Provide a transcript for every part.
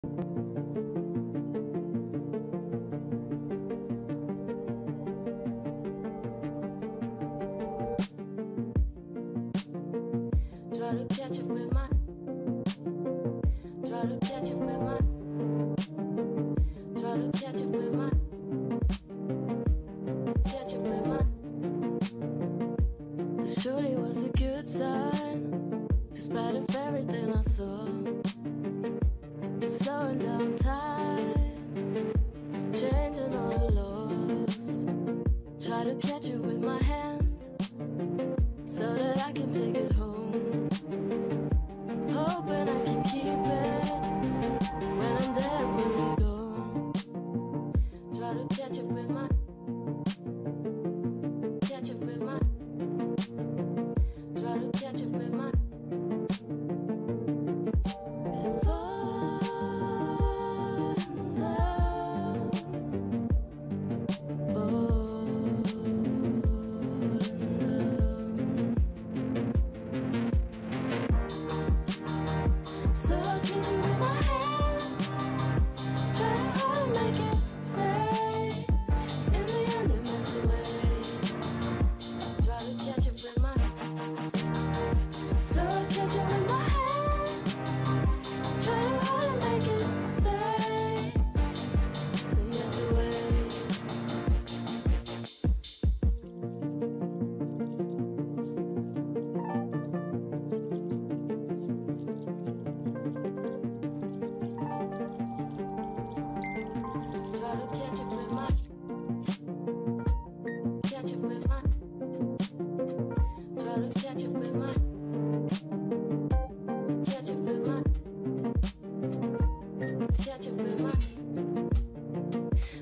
Try to catch up with my. Try to catch up with my. Try to catch up with my. Catch up with my. This surely was a good sign, despite of everything I saw. It's slowing down time, changing all the laws. Try to catch it with my hands, so that I can take it home. Hoping I can keep it when I'm there, when you're gone. Try to catch it with my. Catch it with my. Try to catch it with my.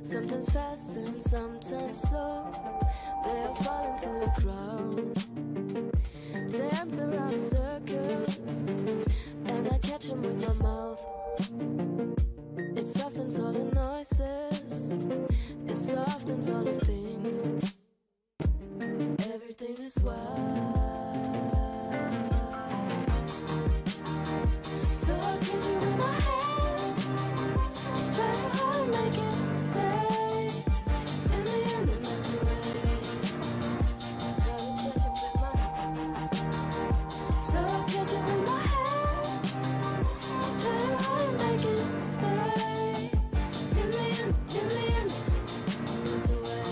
Sometimes fast and sometimes slow, they'll fall into the ground. Dance around in circles, and I catch them with my mouth. It softens all the noises, it softens all the things. Everything is wild. So I catch you with my hand, try hard to make it stay. In the end it melts away. Try to catch it with my. So I catch you with my hand, try hard to make it stay. In the end it melts away.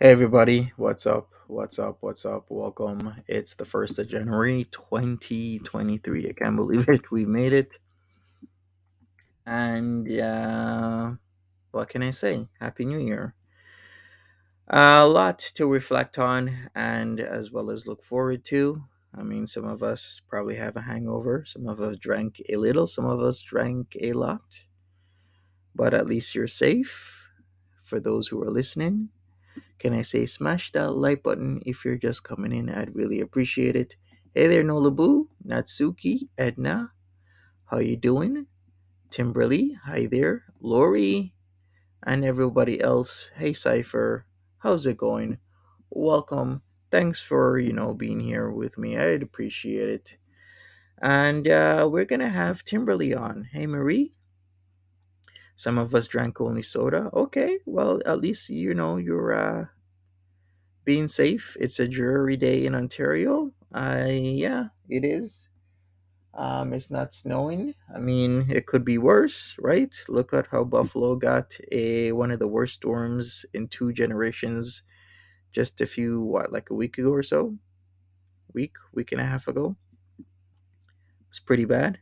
Hey everybody, what's up? What's up? What's up? Welcome. It's the 1st of January 2023. I can't believe it. We made it. And what can I say? Happy New Year. A lot to reflect on and as well as look forward to. I mean, some of us probably have a hangover. Some of us drank a little. Some of us drank a lot. But at least you're safe. For those who are listening, can I say smash that like button if you're just coming in? I'd really appreciate it. Hey there, Nolabu, Natsuki, Edna, how you doing? Timberly, hi there. Lori, and everybody else. Hey Cypher, how's it going? Welcome. Thanks for being here with me. I'd appreciate it. And we're going to have Timberly on. Hey, Marie. Some of us drank only soda. Okay, well, at least you know you're being safe. It's a dreary day in Ontario. Yeah, it is. It's not snowing. I mean, it could be worse, right? Look at how Buffalo got a one of the worst storms in 2 generations just a few like a week ago or so. Week and a half ago. It's pretty bad.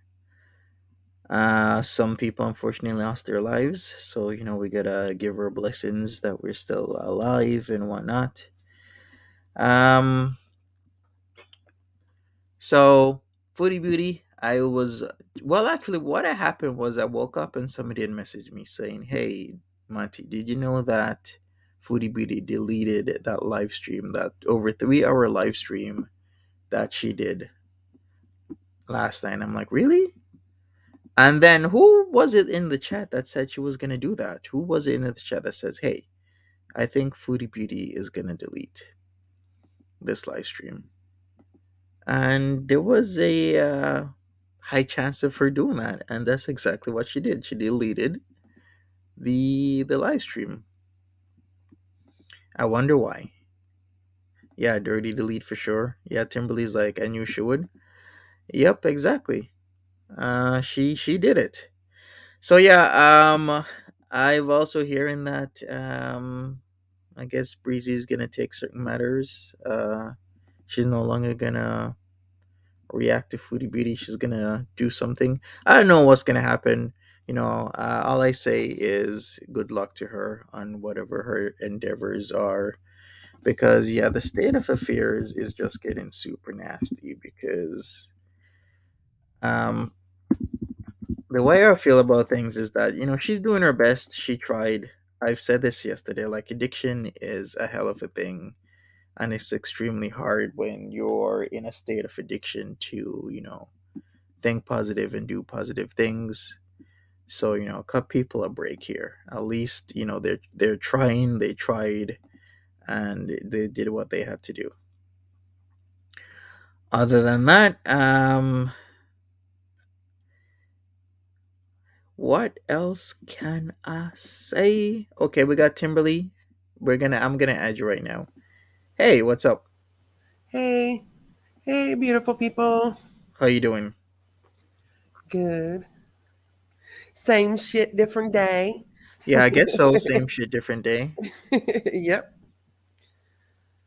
Some people unfortunately lost their lives, so we gotta give our blessings that we're still alive and whatnot. Um, so Foodie Beauty, I was well. Actually, what had happened was I woke up and somebody had messaged me saying, "Hey, Monty, did you know that Foodie Beauty deleted that live stream, that over 3 hour live stream that she did last night?" I'm like, "Really?" And then who was it in the chat that said she was gonna do that? Who was it in the chat that says, "Hey, I think Foodie Beauty is gonna delete this live stream"? And there was a high chance of her doing that, and that's exactly what she did. She deleted the live stream. I wonder why. Yeah, dirty delete for sure. Yeah, Timberly's like, I knew she would. Yep, exactly. She did it. So yeah, I've also hearing that I guess Breezy's gonna take certain matters. She's no longer gonna react to Foodie Beauty. She's gonna do something. I don't know what's gonna happen. All I say is good luck to her on whatever her endeavors are. Because yeah, the state of affairs is just getting super nasty. Because um, the way I feel about things is that she's doing her best. She tried. I've said this yesterday. Like addiction is a hell of a thing, and it's extremely hard when you're in a state of addiction to think positive and do positive things. So cut people a break here. At least they're trying. They tried, and they did what they had to do. Other than that, what else can I say? Okay, we got Timberly. I'm gonna add you right now. Hey, what's up? Hey, hey, beautiful people. How you doing? Good. Same shit, different day. Yeah, I guess so. Same shit, different day. Yep.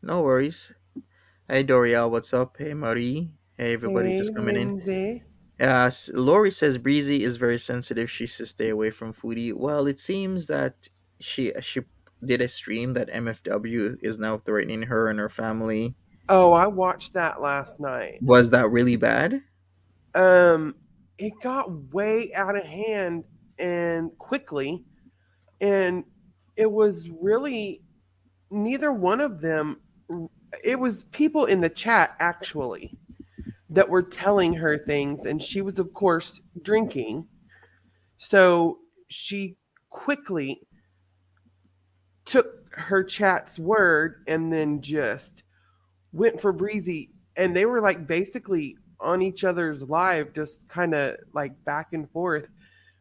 No worries. Hey, Doriel, what's up? Hey, Marie. Hey, everybody Hey, just coming in. Lindsay. Lori says Breezy is very sensitive. She should stay away from Foodie. Well, it seems that she did a stream that MFW is now threatening her and her family. Oh, I watched that last night. Was that really bad? Um, it got way out of hand and quickly, and it was really neither one of them. It was people in the chat actually that were telling her things, and she was, of course, drinking. So she quickly took her chat's word and then just went for Breezy. And they were like basically on each other's live, just kind of like back and forth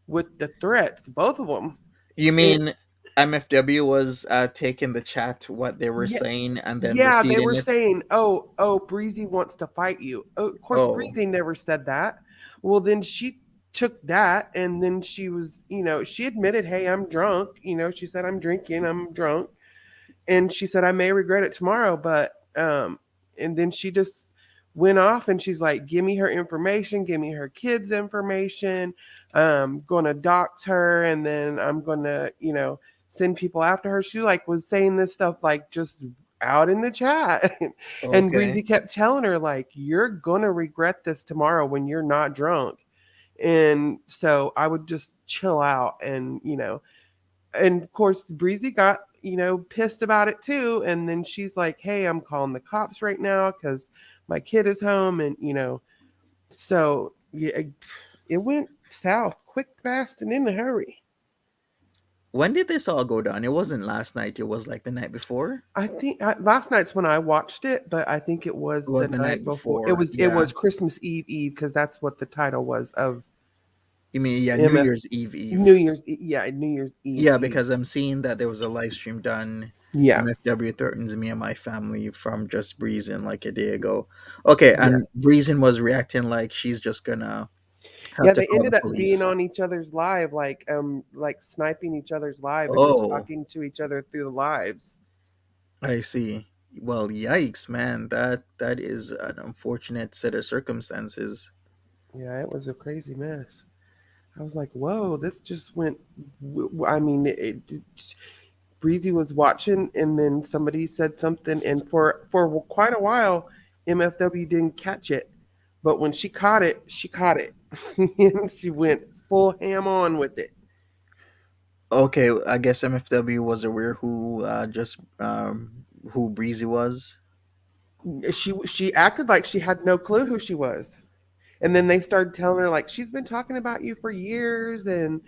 with the threats, both of them. You It, mean MFW was taking the chat, what they were yeah, saying, and then yeah, they repeating were it? saying, "Oh, Breezy wants to fight you." Oh, of course, Oh, Breezy never said that. Well, then she took that, and then she was, she admitted, "Hey, I'm drunk." She said, "I'm drinking, I'm drunk." And she said, I may regret it tomorrow, but and then she just went off and she's like, give me her information, give me her kids information. Gonna dox her, and then I'm gonna send people after her. She like was saying this stuff like just out in the chat. And okay. Breezy kept telling her like, you're gonna regret this tomorrow when you're not drunk. And so I would just chill out, and of course Breezy got pissed about it too, and then she's like, hey, I'm calling the cops right now because my kid is home. And so yeah, it went south quick, fast, and in a hurry. When did this all go down? It wasn't last night. It was like the night before. I think last night's when I watched it, but I think it It was was the the night night before. before. It Yeah. was Christmas Eve because that's what the title was of You mean, yeah, New MF Year's Eve Eve. New Year's yeah, New Year's Eve Yeah, Eve. because I'm seeing that there was a live stream done. Yeah. MFW threatens me and my family from just Breezing like a day ago. Okay, Yeah. and Breezing was reacting like she's just gonna have Yeah, to they call the ended up being police. on each other's live, like sniping each other's live and just Oh, talking to each other through the lives. I see. Well, yikes, man. That is an unfortunate set of circumstances. Yeah, it was a crazy mess. I was like, "Whoa, this just went." I mean, Breezy was watching, and then somebody said something, and for quite a while, MFW didn't catch it, but when she caught it, and she went full ham on with it. Okay, I guess MFW was aware who just who Breezy was. She acted like she had no clue who she was. And then they started telling her like she's been talking about you for years, and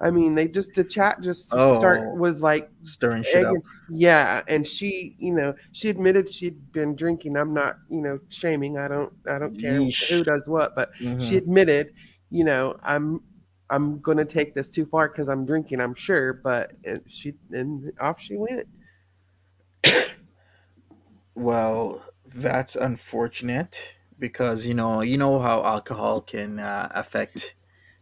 I mean they just the chat just start Oh, was like stirring shit up. egging, yeah, and she admitted she'd been drinking. I'm not shaming. I don't care who Yeesh. does what, but she Hmm. admitted, I'm gonna take this too far because I'm drinking. I'm sure, but and off she went. Well, that's unfortunate because you know how alcohol can affect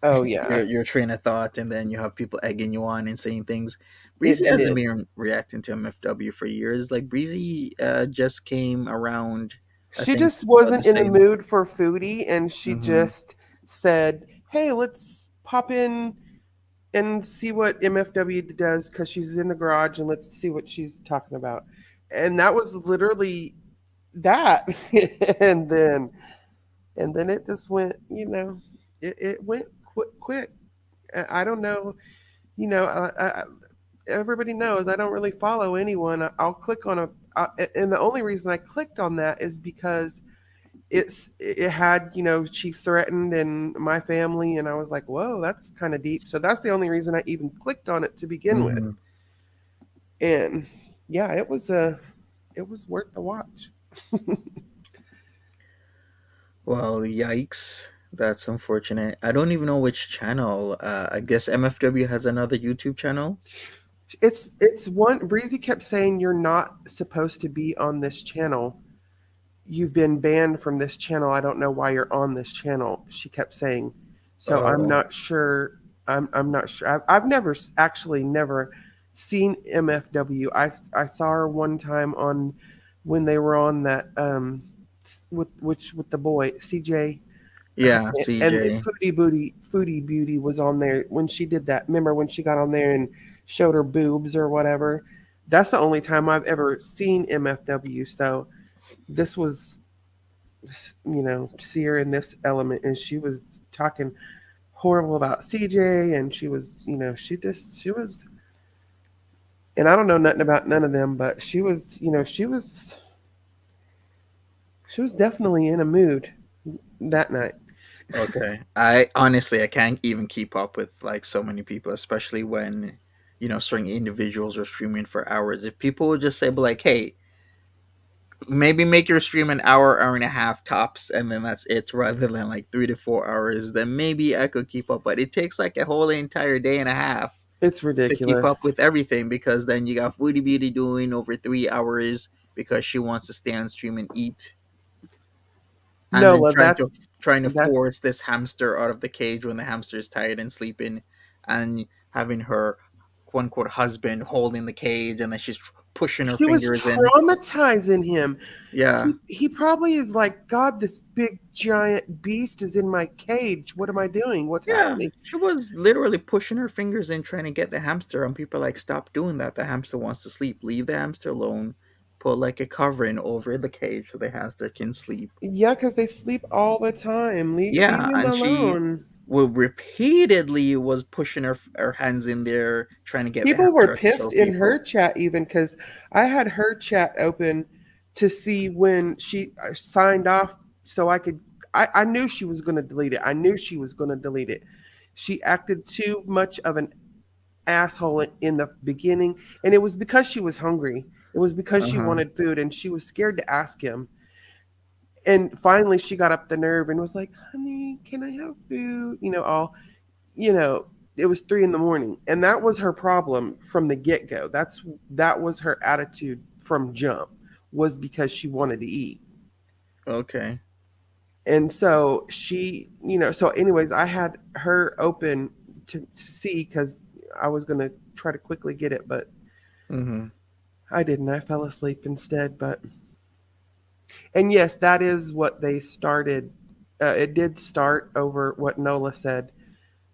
Oh yeah, your train of thought, and then you have people egging you on and saying things. it Breezy hasn't did. been reacting to MFW for years. Like Breezy just came around, I She think, just about the wasn't in the same. mood for foodie, and she Hmm. just said, "Hey, let's pop in and see what MFW does because she's in the garage, and let's see what she's talking about." And that was literally that. and then and then it just went, it went quick. I don't know, everybody knows I don't really follow anyone. I'll click on and the only reason I clicked on that is because it had she threatened and my family, and I was like, whoa, that's kind of deep. So that's the only reason I even clicked on it to begin with. Hmm. And yeah, it was worth the watch. Well, yikes. That's unfortunate. I don't even know which channel. I guess MFW has another YouTube channel. It's one. Breezy kept saying you're not supposed to be on this channel. You've been banned from this channel. I don't know why you're on this channel. She kept saying. So I'm Oh, not sure. I'm not sure. I've never actually never seen MFW. I saw her one time on when they were on that with the boy CJ, yeah, and CJ. Foodie Beauty was on there when she did that. Remember when she got on there and showed her boobs or whatever? That's the only time I've ever seen MFW. So this was, see her in this element, and she was talking horrible about CJ, and she was, she was, and I don't know nothing about none of them, but she was, she was definitely in a mood that night. Okay. I honestly I can't even keep up with like so many people, especially when certain individuals are streaming for hours. If people would just say, but like, hey, maybe make your stream an hour, hour and a half tops, and then that's it, rather than like 3 to 4 hours, then maybe I could keep up. But it takes like a whole entire day and a half It's to keep up ridiculous. with everything because then you got Foodie Beauty doing over 3 hours because she wants to stay on stream and eat, and No, then well, trying to that force this hamster out of the cage when the hamster is tired and sleeping, and having her quote unquote husband holding the cage, and then she's pushing her she was fingers in. traumatizing him. Yeah, He probably is like, God, this big giant beast is in my cage. What am I doing? What's yeah, happening? she was literally pushing her fingers in trying to get the hamster, and people are like, stop doing that. The hamster wants to sleep. Leave the hamster alone. Put like a covering over the cage so the hamster can sleep. Yeah, because they sleep all the time. Leave Yeah, him and she alone. will repeatedly was pushing her hands in there trying to get the People were hamster out to pissed show in her people. chat even because I had her chat open to see when she signed off so I could. I knew she was going to delete it. I knew she was going to delete it. She acted too much of an asshole in the beginning, and it was because she was hungry. It was because she Uh-huh. wanted food, and she was scared to ask him. And finally, she got up the nerve and was like, "Honey, can I have food?" All you know. It was 3 in the morning, and that was her problem from the get go. That was her attitude from jump, was because she wanted to eat. Okay. And so so anyways, I had her open to see because I was going to try to quickly get it, but Mm-hmm. I didn't. I fell asleep instead. And yes, that is what they started. It did start over what Nola said.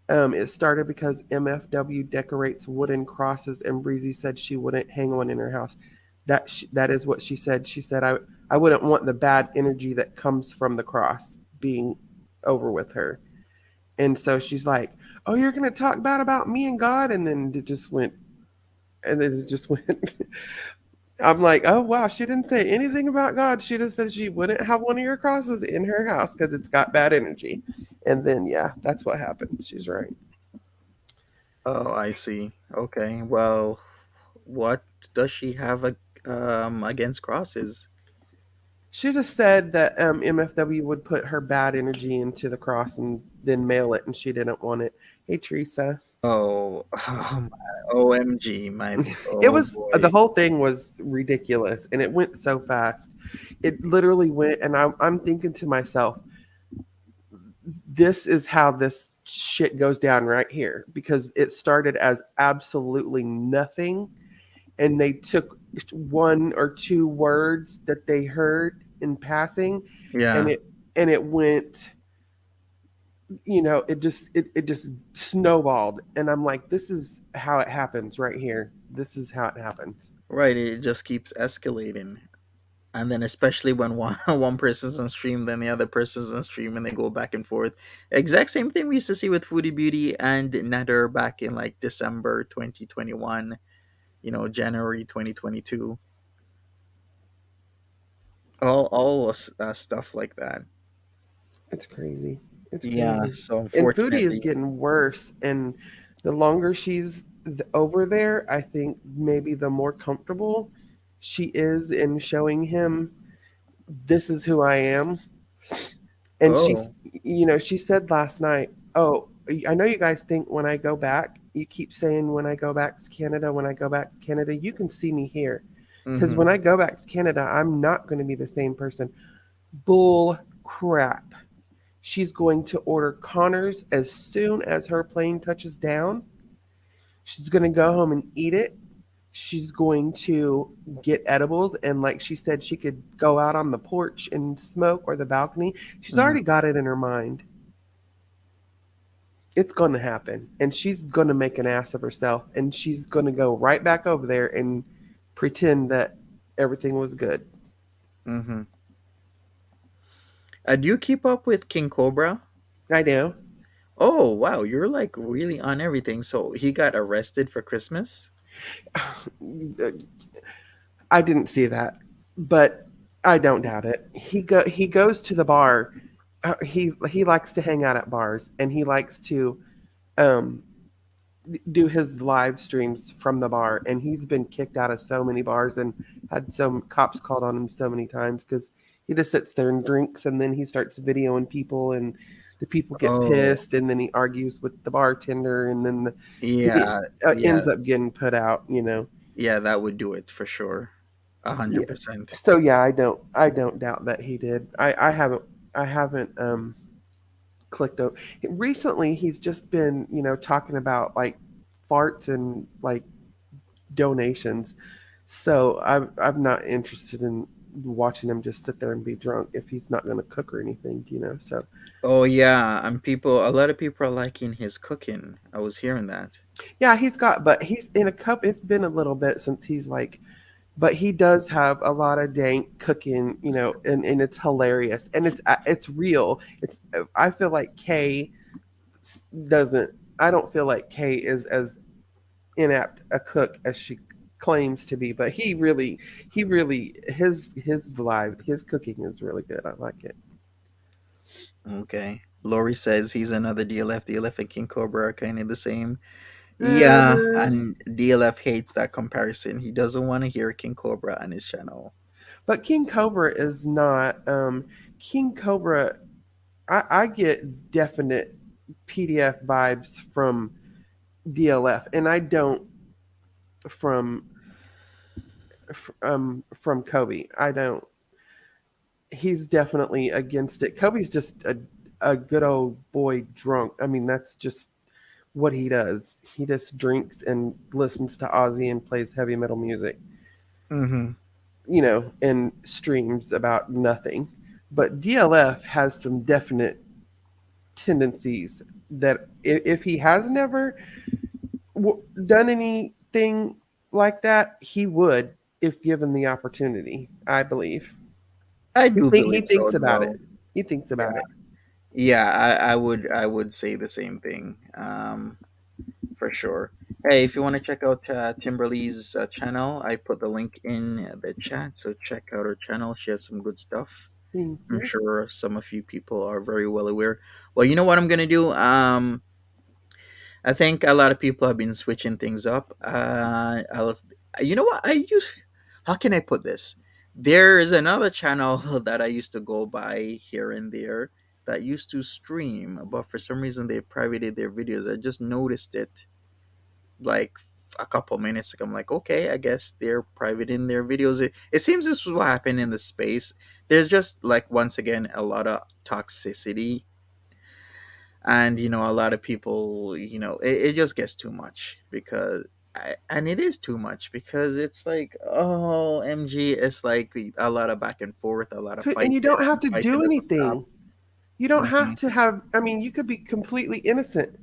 It started because MFW decorates wooden crosses, and Breezy said she wouldn't hang one in her house. That is what she said. She said, I wouldn't want the bad energy that comes from the cross being over with her. And so she's like, "Oh, you're gonna talk bad about me and God," and then it just went, and then it just went. I'm like, "Oh wow, she didn't say anything about God. She just said she wouldn't have one of your crosses in her house because it's got bad energy." And then yeah, that's what happened. She's right. Oh, I see. Okay. Well, what does she have against crosses? She just said that MFW would put her bad energy into the cross and then mail it, and she didn't want it. Hey, Teresa. Oh, oh my, OMG, It oh was the boy. whole thing was ridiculous, and it went so fast. It literally went, and I'm thinking to myself, this is how this shit goes down right here, because it started as absolutely nothing, and they took one or two words that they heard in passing, and Yeah. it went, it just snowballed, and I'm like, this is how it happens right here. This is how it happens. Right, it just keeps escalating. And then especially when one one person's on stream, then the other person's on stream and they go back and forth. Exact same thing we used to see with Foodie Beauty and Nether back in like December 2021, January 2022. All stuff like that. It's crazy. It's Yeah, crazy. so And Foodie is unfortunately. getting worse. And the longer she's over there, I think maybe the more comfortable she is in showing him, this is who I am. And Oh. she said last night, "Oh, I know you guys think when I go back, you keep saying when I go back to Canada, when I go back to Canada, you can see me here. Because when Mm-hmm. I go back to Canada, I'm not going to be the same person." Bull crap. She's going to order Connors as soon as her plane touches down. She's going to go home and eat it. She's going to get edibles. And like she said, she could go out on the porch and smoke, or the balcony. She's Mm-hmm. already got it in her mind. It's going to happen. And she's going to make an ass of herself. And she's going to go right back over there and pretend that everything was good. Mm-hmm. Do you keep up with King Cobra? I do. Oh wow, you're like really on everything. So he got arrested for Christmas? I didn't see that, but I don't doubt it. He goes to the bar. He likes to hang out at bars, and he likes to um, do his live streams from the bar. And he's been kicked out of so many bars and had some cops called on him so many times because he just sits there and drinks, and then he starts videoing people, and the people get Oh, pissed, and then he argues with the bartender, and then he yeah, ends yeah, up getting put out. yeah. That would do it for sure. A hundred Yeah. percent. So yeah, I don't doubt that he did. I haven't clicked over. Recently he's just been, talking about like farts and like donations. So I'm not interested in watching him just sit there and be drunk if he's not going to cook or anything. So Oh yeah, and a lot of people are liking his cooking. I was hearing that. yeah, but he's in a cup. It's been a little bit since he's like, but he does have a lot of dank cooking, and it's hilarious, and it's real. I feel like Kay doesn't. I don't feel like Kay is as inept a cook as she claims to be, but he really his cooking is really good. I like it. Okay. Lori says he's another DLF. DLF and King Cobra are kind of the same. Yeah, and DLF hates that comparison. He doesn't want to hear King Cobra on his channel. But King Cobra is not. King Cobra, I get definite PDF vibes from DLF, and I don't from from Kobe. I don't. He's definitely against it. Kobe's just a good old boy drunk. I mean, that's just what he does. He just drinks and listens to Ozzy and plays heavy metal music, Mm-hmm. and streams about nothing. But DLF has some definite tendencies that if he has never done anything like that, he would if given the opportunity, I believe. I He, do he believe so thinks as about it. well. He thinks about Yeah, it. yeah, I would say the same thing. For sure. Hey, if you want to check out Timberly's channel, I put the link in the chat. So check out her channel. She has some good stuff. Thank I'm you. sure some of you people are very well aware. Well, you know what I'm gonna do? I think a lot of people have been switching things up. You know what? How can I put this? There is another channel that I used to go by here and there that used to stream, but for some reason they privated their videos. I just noticed it like a couple minutes ago. I'm like, okay, I guess they're private in their videos. It seems this is what happened in the space. There's just like once again a lot of toxicity, and a lot of people, it just gets too much because. And it is too much because it's like, oh, MG, it's like a lot of back and forth, a lot of And fighting, you don't have and to fighting do doesn't stop. anything. You don't Hmm. have to have. I mean, you could be completely innocent,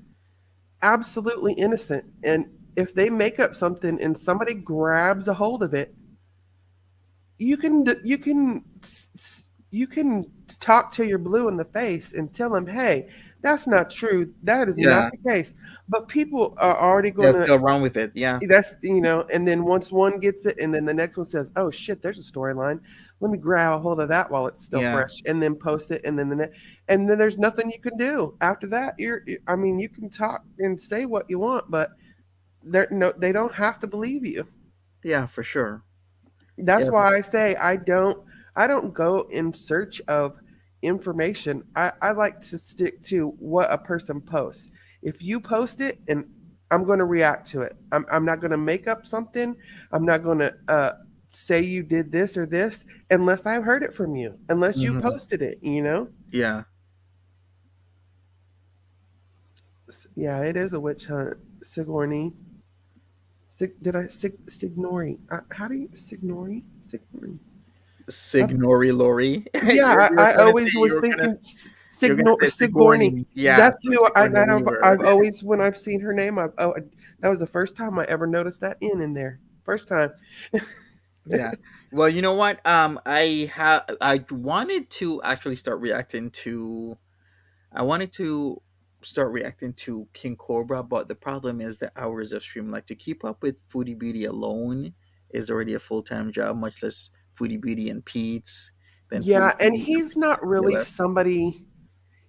absolutely innocent, and if they make up something and somebody grabs a hold of it, you can talk to your blue in the face and tell them, hey, that's not true, that is not Yeah, the case. But people are already going they'll to, still run with it. Yeah, and then once one gets it and then the next one says, oh shit, there's a storyline, let me grab a hold of that while it's still yeah, fresh and then post it, and then and then there's nothing you can do after that. I mean, you can talk and say what you want, but they don't have to believe you. yeah, for sure. That's Yeah. why I say I don't go in search of information. I like to stick to what a person posts. If you post it, and I'm going to react to it. I'm not going to make up something. I'm not going to say you did this or this unless I've heard it from you, unless you Hmm. posted it. Yeah. Yeah, it is a witch hunt. Sigourney. Did I Signori? How do you Signori? Signori. Signori Lori. Yeah, You were I gonna say always was thinking say Sigourney. Sigourney. Yeah, That's so who Sigourney I've Weaver. always, when I've seen her name, that was the first time I ever noticed that in there. First time. Yeah. Well, you know what? I wanted to actually start reacting to. I wanted to start reacting to King Cobra, but the problem is the hours of stream. Like to keep up with Foodie Beauty alone is already a full time job, much less Foodie Beauty and Peetz, then Foodie Yeah, and Beauty and Peetz and DLF.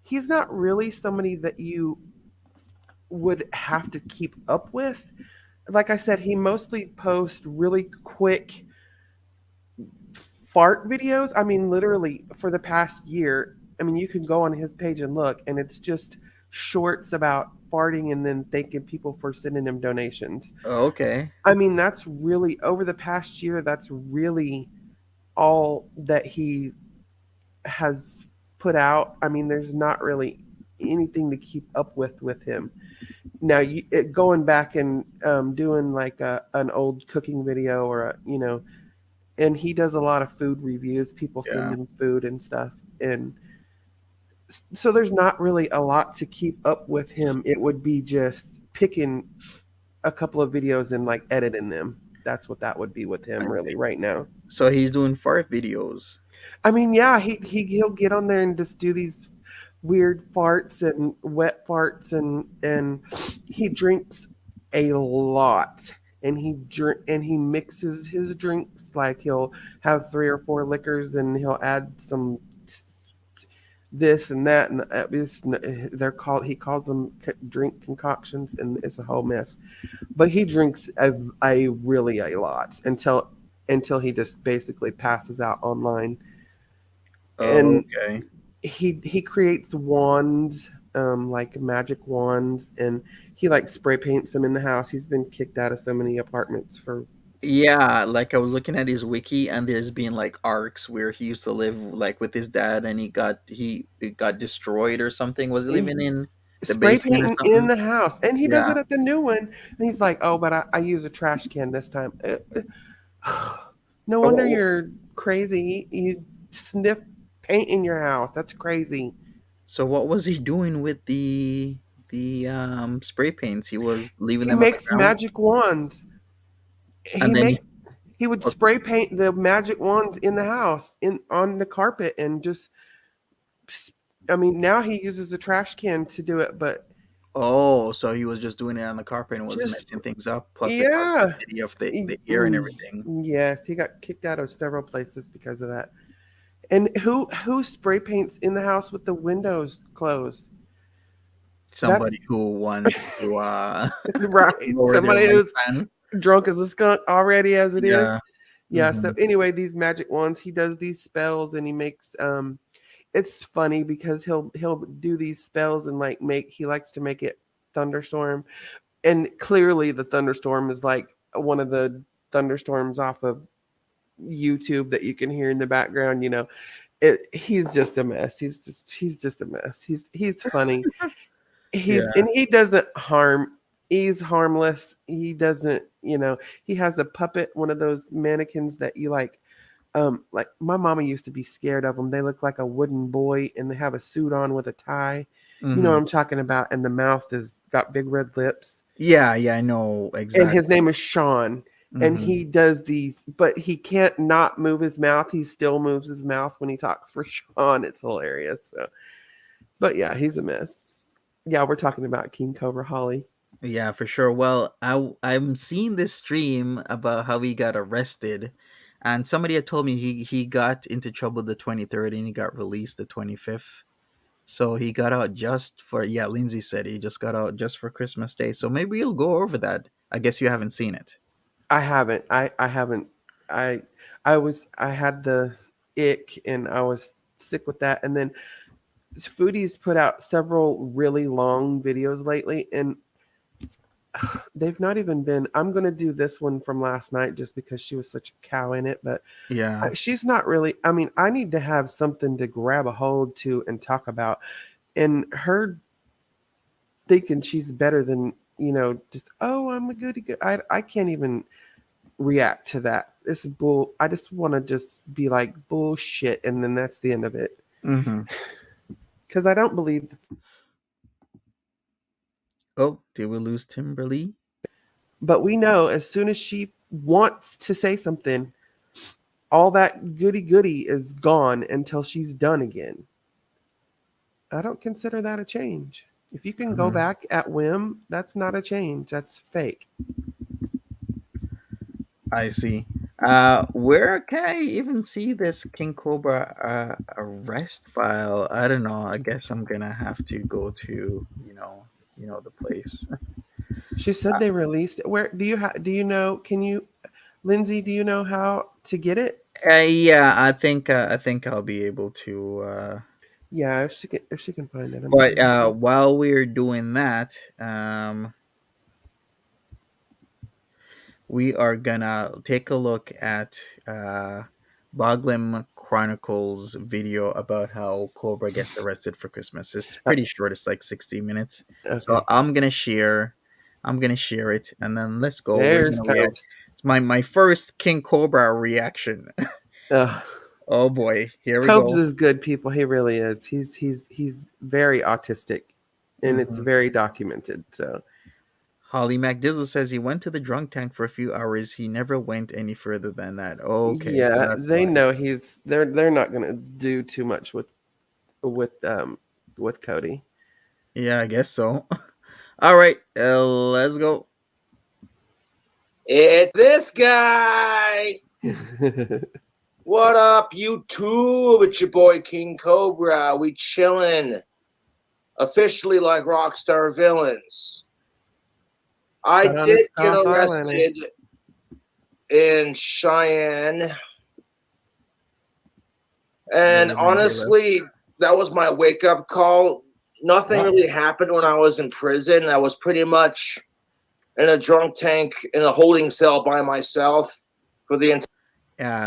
he's not really somebody that you would have to keep up with. Like I said, he mostly posts really quick fart videos. I mean, literally for the past year, I mean, you can go on his page and look, and it's just shorts about farting and then thanking people for sending him donations. Oh, okay. I mean, that's really, over the past year, that's really all that he has put out. I mean, there's not really anything to keep up with him. Now, going back and doing like an old cooking video and he does a lot of food reviews. People send Yeah. him food and stuff, and so there's not really a lot to keep up with him. It would be just picking a couple of videos and like editing them. That's what that would be with I him really see. right now. So he's doing fart videos. I mean, yeah, he'll get on there and just do these weird farts and wet farts, and he drinks a lot, and he mixes his drinks. Like he'll have 3 or 4 liquors, and he'll add some this and that, and he calls them drink concoctions, and it's a whole mess. But he drinks really a lot until he just basically passes out online. Oh, And okay. he creates wands, like magic wands, and he like spray paints them in the house. He's been kicked out of so many apartments for. Yeah, like I was looking at his wiki, and there's been like arcs where he used to live like with his dad, and he got destroyed or something. Was he He, living in the spray basement or painting in something? the house, and he does Yeah. it at the new one. And he's like, "Oh, but I use a trash can this time." No wonder Oh, you're crazy. You sniff paint in your house. That's crazy. so what was he doing with the spray paints? He was leaving He them on the makes ground, magic wands. He and then makes he would spray paint the magic wands in the house, in on the carpet, and just. I mean, now he uses a trash can to do it, but oh, so he was just doing it on the carpet and was just messing things up. Plus the yeah. toxicity of the air and everything. Yes, he got kicked out of several places because of that. And who spray paints in the house with the windows closed? Somebody That's who wants to right. lower their Somebody who's lifespan. drunk as a skunk already as it is. Yeah. Yeah, so Hmm. anyway, these magic wands, he does these spells, and he makes it's funny because he'll do these spells and like he likes to make it thunderstorm. And clearly the thunderstorm is like one of the thunderstorms off of YouTube that you can hear in the background, he's just a mess. He's just a mess. He's funny. Yeah. He doesn't harm. He's harmless. He doesn't, he has a puppet, one of those mannequins that you like my mama used to be scared of them. They look like a wooden boy, and they have a suit on with a tie. You know what Hmm. I'm talking about? And the mouth is got big red lips. Yeah. Yeah. I know And his exactly. name is Sean. And Hmm. he does these, but he can't not move his mouth. He still moves his mouth when he talks for Sean. It's hilarious. So, but yeah, he's a mess. Yeah, we're talking about King Cobra Holly. Yeah, for sure. Well, I'm seeing this stream about how he got arrested, and somebody had told me he got into trouble the 23rd and he got released the 25th. So he got out just for, yeah, Lindsay said he just got out just for Christmas Day. So maybe you'll go over that. I guess you haven't seen it. I haven't. I haven't. I I had the ick, and I was sick with that. And then Foodie's put out several really long videos lately, and they've not even been. I'm gonna do this one from last night just because she was such a cow in it, but Yeah. she's not really. I mean, I need to have something to grab a hold to and talk about. And her thinking she's better than, just, oh, I'm a goody good. I can't even react to that. This is bull. I just want to just be like bullshit, and then that's the end of it. Mm-hmm. Because I don't believe. Oh, did we lose Timberly? But we know as soon as she wants to say something, all that goody goody is gone until she's done again. I don't consider that a change. If you can go Mhm. back at whim, that's not a change. That's fake. I see. Where can I even see this King Cobra arrest file? I don't know. I guess I'm gonna have to go to the place. She said they released it. Where do you know? Can you, Lindsay? Do you know how to get it? Yeah, I think I'll be able to. Yeah, if she can find it, I'm But sure. while we're doing that, we are gonna take a look at Boglin Chronicles video about how Cobra gets arrested for Christmas. It's Uh, pretty short. It's like 60 minutes. So okay, I'm gonna share it, and then let's go. We're there's gonna react. Copes. It's my first King Cobra reaction. Uh, Oh boy, here we Copes go. is good, people. He really is. He's very autistic, and it's Hmm. very documented. So Holly MacDizzle says he went to the drunk tank for a few hours. He never went any further than that. Okay, so yeah, that's they why. know they're not gonna do too much with with Cody. Yeah, I guess so. All right, let's go. It's this guy. What up, YouTube? It's your boy King Cobra. We chillin'. Officially like rockstar villains. I Put on did his get cloth eyeliner. arrested in Cheyenne. And Really gonna give us- honestly, that was my wake-up call. Nothing really happened when I was in prison. I was pretty much in a drunk tank in a holding cell by myself for the entire.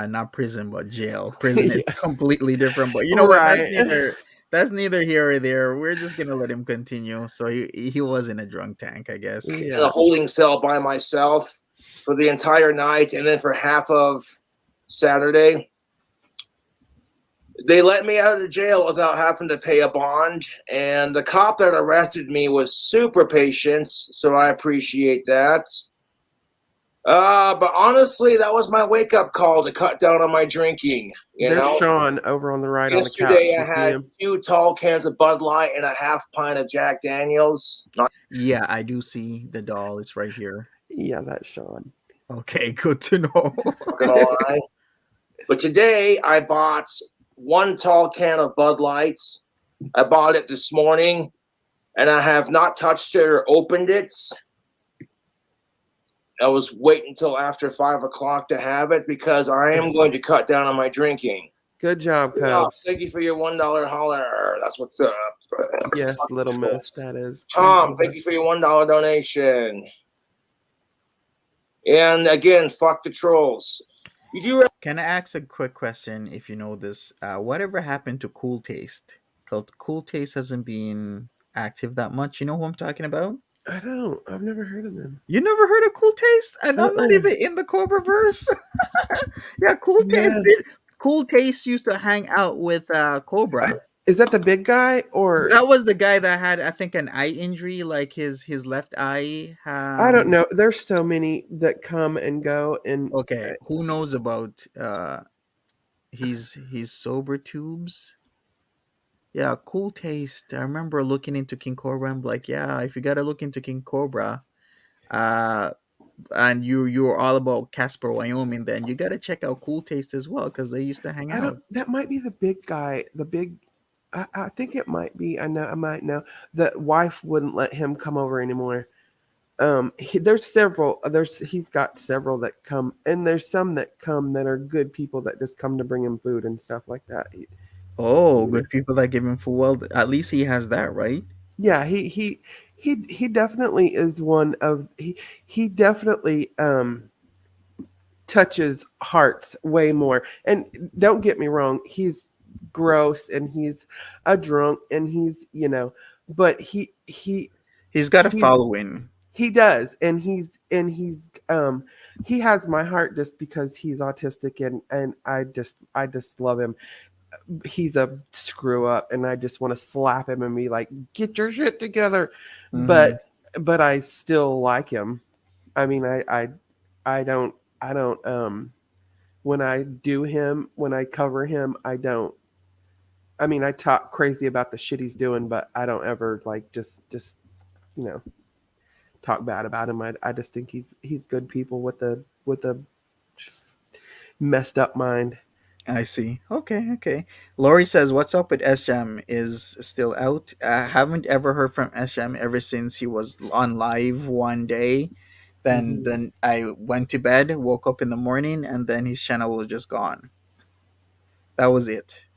not prison, but jail. Prison is Yeah. completely different. But you know what? Right. That's neither here or there. We're just gonna let him continue. So he was in a drunk tank, I guess. In a Yeah. holding cell by myself for the entire night, and then for half of Saturday, they let me out of the jail without having to pay a bond. And the cop that arrested me was super patient, so I appreciate that. But honestly, that was my wake-up call to cut down on my drinking. There's Sean over on the right on the couch. Yesterday, I You see had him? 2 tall cans of Bud Light and a half pint of Jack Daniels. Not Yeah, I do see the doll. It's right here. Yeah, that's Sean. Okay, good to know. gonna lie. But today, I bought 1 tall can of Bud Lights. I bought it this morning, and I have not touched it or opened it. I was waiting until after 5 o'clock to have it because I am going to cut down on my drinking. Good job, Yeah, Cubs. thank you for your $1 holler. That's what's up. Yes, Little Moose, that is. Tom, thank you for your $1 donation. And again, fuck the trolls. You do Can I ask a quick question? If you know this, whatever happened to Cool Taste? Because Cool Taste hasn't been active that much. You know who I'm talking about? I don't. I've never heard of them. You never heard of Cool Taste? And I'm not even in the Cobra verse. Yeah, Cool Taste. Cool Taste used to hang out with Cobra. Is that the big guy or? That was the guy that had, I think, an eye injury, like his left eye. I don't know. There's so many that come and go, and Okay, who knows about his sober tubes? Yeah, Cool Taste. I remember looking into King Cobra and like, yeah, if you gotta look into King Cobra, and you're all about Casper, Wyoming, then you gotta check out Cool Taste as well because they used to hang out. That might be the big guy. The big. I think it might be. I know. I might know. The wife wouldn't let him come over anymore. There's several. He's got several that come, and there's some that come that are good people that just come to bring him food and stuff like that. Oh, good people that give him food. Well, at least he has that, right? Yeah, he definitely is one of he definitely touches hearts way more. And don't get me wrong, he's gross and he's a drunk and he's but he's got a following. He does, and he has my heart just because he's autistic and I just love him. He's a screw up and I just want to slap him and be like, get your shit together. Mm-hmm. But I still like him. I mean, I don't when I do him, when I cover him, I don't. I mean, I talk crazy about the shit he's doing, but I don't ever like just talk bad about him. I just think he's good people with a messed up mind. I see. Okay. Lori says, "What's up with S-Jam? Is still out. I haven't ever heard from S-Jam ever since he was on live one day. Then I went to bed, woke up in the morning, and then his channel was just gone. That was it.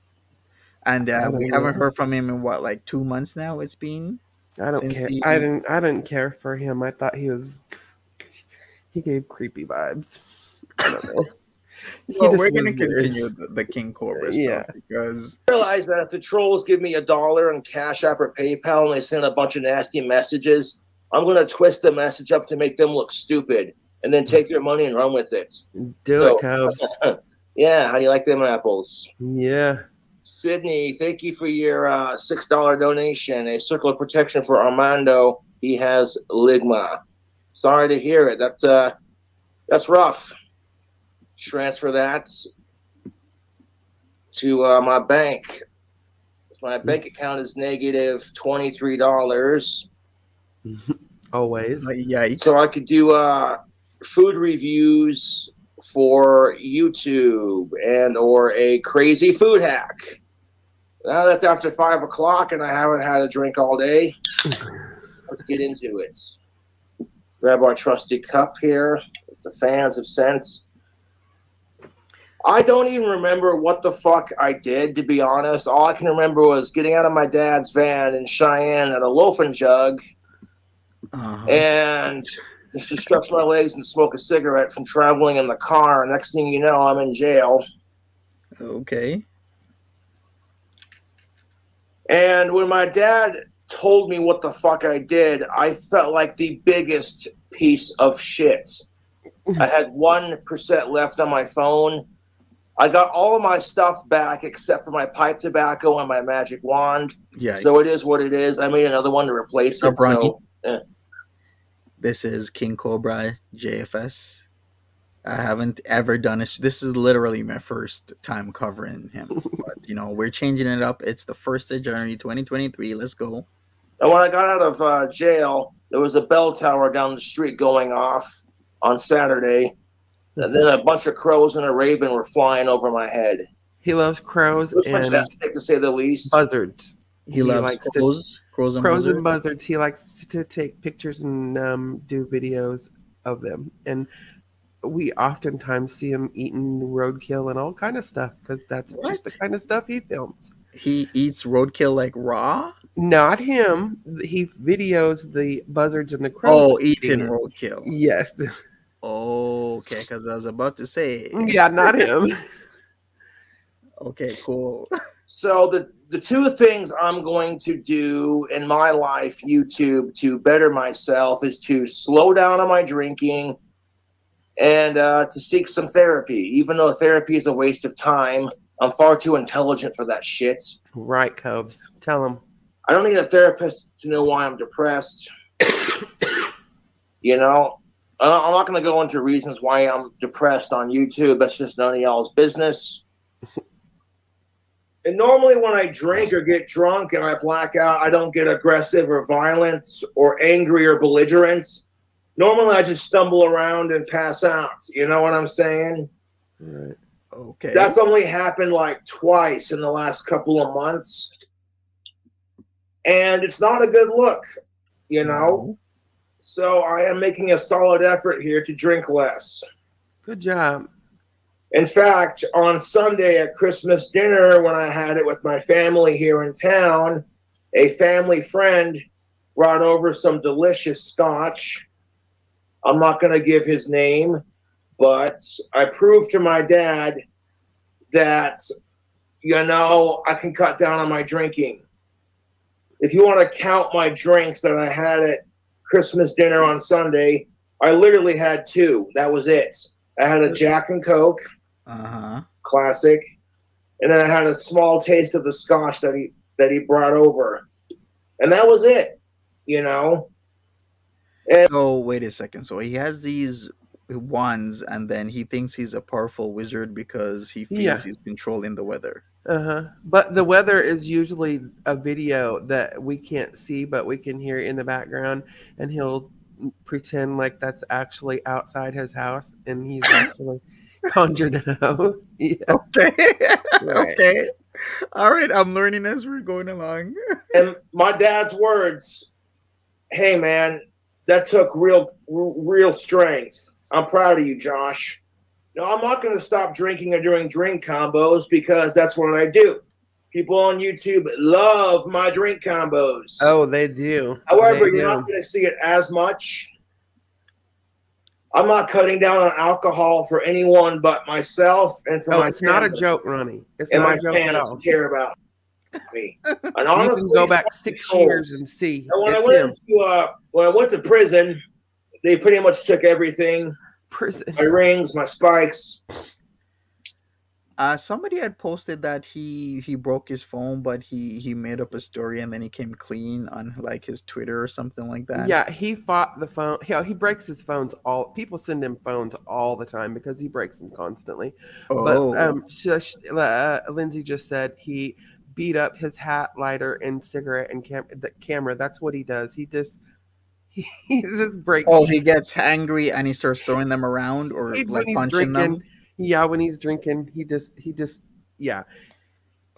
And we haven't heard from him in what, like 2 months now? It's been. I don't care. I didn't care for him. I thought he gave creepy vibes. I don't know." Well, we're going to continue the King Cobra stuff because I realize that if the trolls give me $1 on Cash App or PayPal and they send a bunch of nasty messages, I'm going to twist the message up to make them look stupid and then take their money and run with it. Do it, Cubs. Yeah, how do you like them apples? Yeah. Sydney, thank you for your $6 donation. A circle of protection for Armando. He has ligma. Sorry to hear it. That's rough. Transfer that to my bank. My bank account is negative $23. Always. yeah. So I could do food reviews for YouTube and or a crazy food hack. Now that's after 5 o'clock and I haven't had a drink all day. Let's get into it. Grab our trusty cup here that the fans have sent. I don't even remember what the fuck I did, to be honest. All I can remember was getting out of my dad's van in Cheyenne at a loafing jug and just to stretch my legs and smoke a cigarette from traveling in the car. Next thing you know, I'm in jail. Okay. And when my dad told me what the fuck I did, I felt like the biggest piece of shit. I had 1% left on my phone. I got all of my stuff back except for my pipe tobacco and my magic wand. Yeah. So it is what it is. I made another one to replace it. So, This is KingCobraJFS. I haven't ever done this. This is literally my first time covering him. But, we're changing it up. It's the 1st of January, 2023. Let's go. And when I got out of jail, there was a bell tower down the street going off on Saturday. And then a bunch of crows and a raven were flying over my head. He loves crows and fantastic, to say the least. buzzards. He loves crows and buzzards. He likes to take pictures and do videos of them. And we oftentimes see him eating roadkill and all kind of stuff because that's just the kind of stuff he films. He eats roadkill like raw? Not him. He videos the buzzards and the crows. Oh, eating roadkill. Yes. Oh, okay, because I was about to say. Yeah, not him. Okay, cool. So the two things I'm going to do in my life, YouTube, to better myself is to slow down on my drinking and to seek some therapy. Even though therapy is a waste of time, I'm far too intelligent for that shit. Right, Cobes. Tell him. I don't need a therapist to know why I'm depressed. I'm not going to go into reasons why I'm depressed on YouTube. That's just none of y'all's business. And normally when I drink or get drunk and I black out, I don't get aggressive or violent or angry or belligerent. Normally I just stumble around and pass out. You know what I'm saying? Right. Okay. That's only happened like twice in the last couple of months. And it's not a good look, No. So I am making a solid effort here to drink less. Good job. In fact, on Sunday at Christmas dinner, when I had it with my family here in town, a family friend brought over some delicious scotch. I'm not going to give his name, but I proved to my dad that, I can cut down on my drinking. If you want to count my drinks that I had at Christmas dinner on Sunday, I literally had 2. That was it. I had a Jack and Coke, classic, and then I had a small taste of the scotch that he brought over, and that was it. And so wait a second. So he has these wands, and then he thinks he's a powerful wizard because he feels he's controlling the weather. But the weather is usually a video that we can't see, but we can hear in the background, and he'll pretend like that's actually outside his house, and he's actually conjured it up. Yeah. Okay. Right. Okay. All right. I'm learning as we're going along. And my dad's words, hey man, that took real strength. I'm proud of you, Josh. No, I'm not going to stop drinking or doing drink combos because that's what I do. People on YouTube love my drink combos. Oh, they do. However, you're not going to see it as much. I'm not cutting down on alcohol for anyone but myself and for my it's not a joke, Ronnie. It's and not my a joke fans at all. who care about me. And You honestly, can go back 6 years and see. And when It's him. I went to prison, they pretty much took everything. Prison. My rings, my spikes. Somebody had posted that he broke his phone, but he made up a story and then he came clean on like his Twitter or something like that. Yeah, he fought the phone. He breaks his phones all. People send him phones all the time because he breaks them constantly. Oh. But Lindsay just said he beat up his hat, lighter, and cigarette and the camera. That's what he does. He He just breaks. Oh, he gets angry and he starts throwing them around or When like he's punching drinking, them. yeah, when he's drinking, he just, yeah.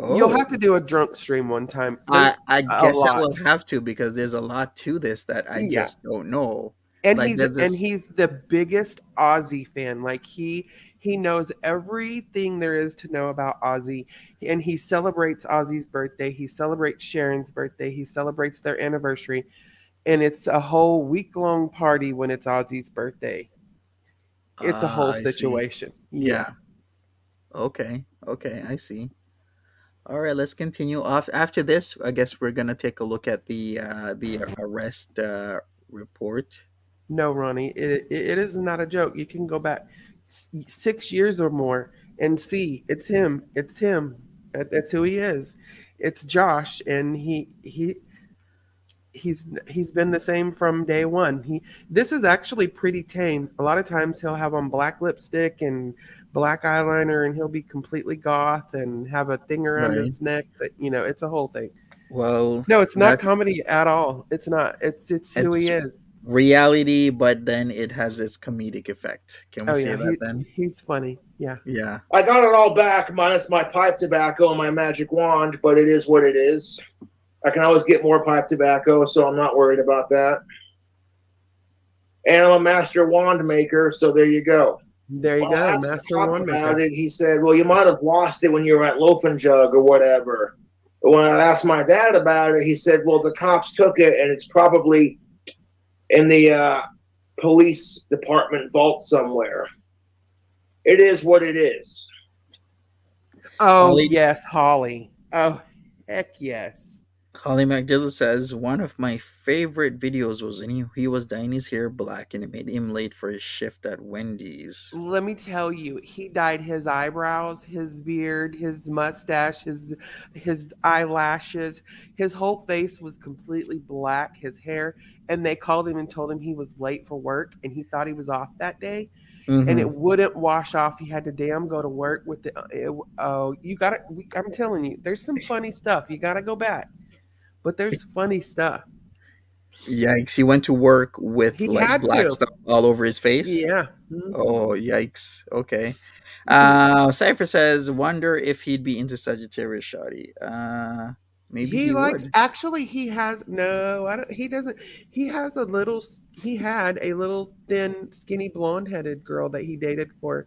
You'll Oh, have to do a drunk stream one time. There's I a guess I will lot. have to because there's a lot to this that I Yeah. just don't know. And Like there's this. he's the biggest Ozzy fan. Like he knows everything there is to know about Ozzy, and he celebrates Ozzy's birthday. He celebrates Sharon's birthday. He celebrates their anniversary, and it's a whole week-long party when it's Ozzy's birthday. It's a whole I see. situation. Yeah. Yeah. Okay. Okay. I see. All right. Let's continue. Off after this, I guess we're gonna take a look at the arrest report. No, Ronnie, it is not a joke. You can go back 6 years or more and see it's him. It's him. That's who he is. It's Josh, and he's been the same from day one. This is actually pretty tame. A lot of times he'll have on black lipstick and black eyeliner, and he'll be completely goth and have a thing around Right. his neck. That it's a whole thing. Well, No, it's not that's comedy at all. It's not. It's who he it's is. reality, but then it has its comedic effect. Can we Oh say yeah, that then? he's funny. Yeah. Yeah. I got it all back, minus my pipe tobacco and my magic wand, but it is what it is. I can always get more pipe tobacco, so I'm not worried about that. And I'm a master wand maker, so there you go. There you When I go, asked master Pop wand about maker. it, he said, well, you might have lost it when you were at Loafing Jug or whatever. But when I asked my dad about it, he said, well, the cops took it, and it's probably in the police department vault somewhere. It is what it is. Oh Holly, yes, Holly. Oh heck yes. Holly McDill says one of my favorite videos was when he was dyeing his hair black and it made him late for his shift at Wendy's. Let me tell you, he dyed his eyebrows, his beard, his mustache, his eyelashes. His whole face was completely black, his hair, and they called him and told him he was late for work and he thought he was off that day. And it wouldn't wash off. He had to damn go to work with you got to I'm telling you, there's some funny stuff. You got to go back. But there's funny stuff. Yikes! He went to work with He like had black to. stuff all over his face. Yeah. Oh, yikes! Okay. Cypher says, "Wonder if he'd be into Sagittarius Shoddy." Maybe He he likes would. actually he has no, I don't he doesn't he has a little he had a little thin skinny blonde headed girl that he dated for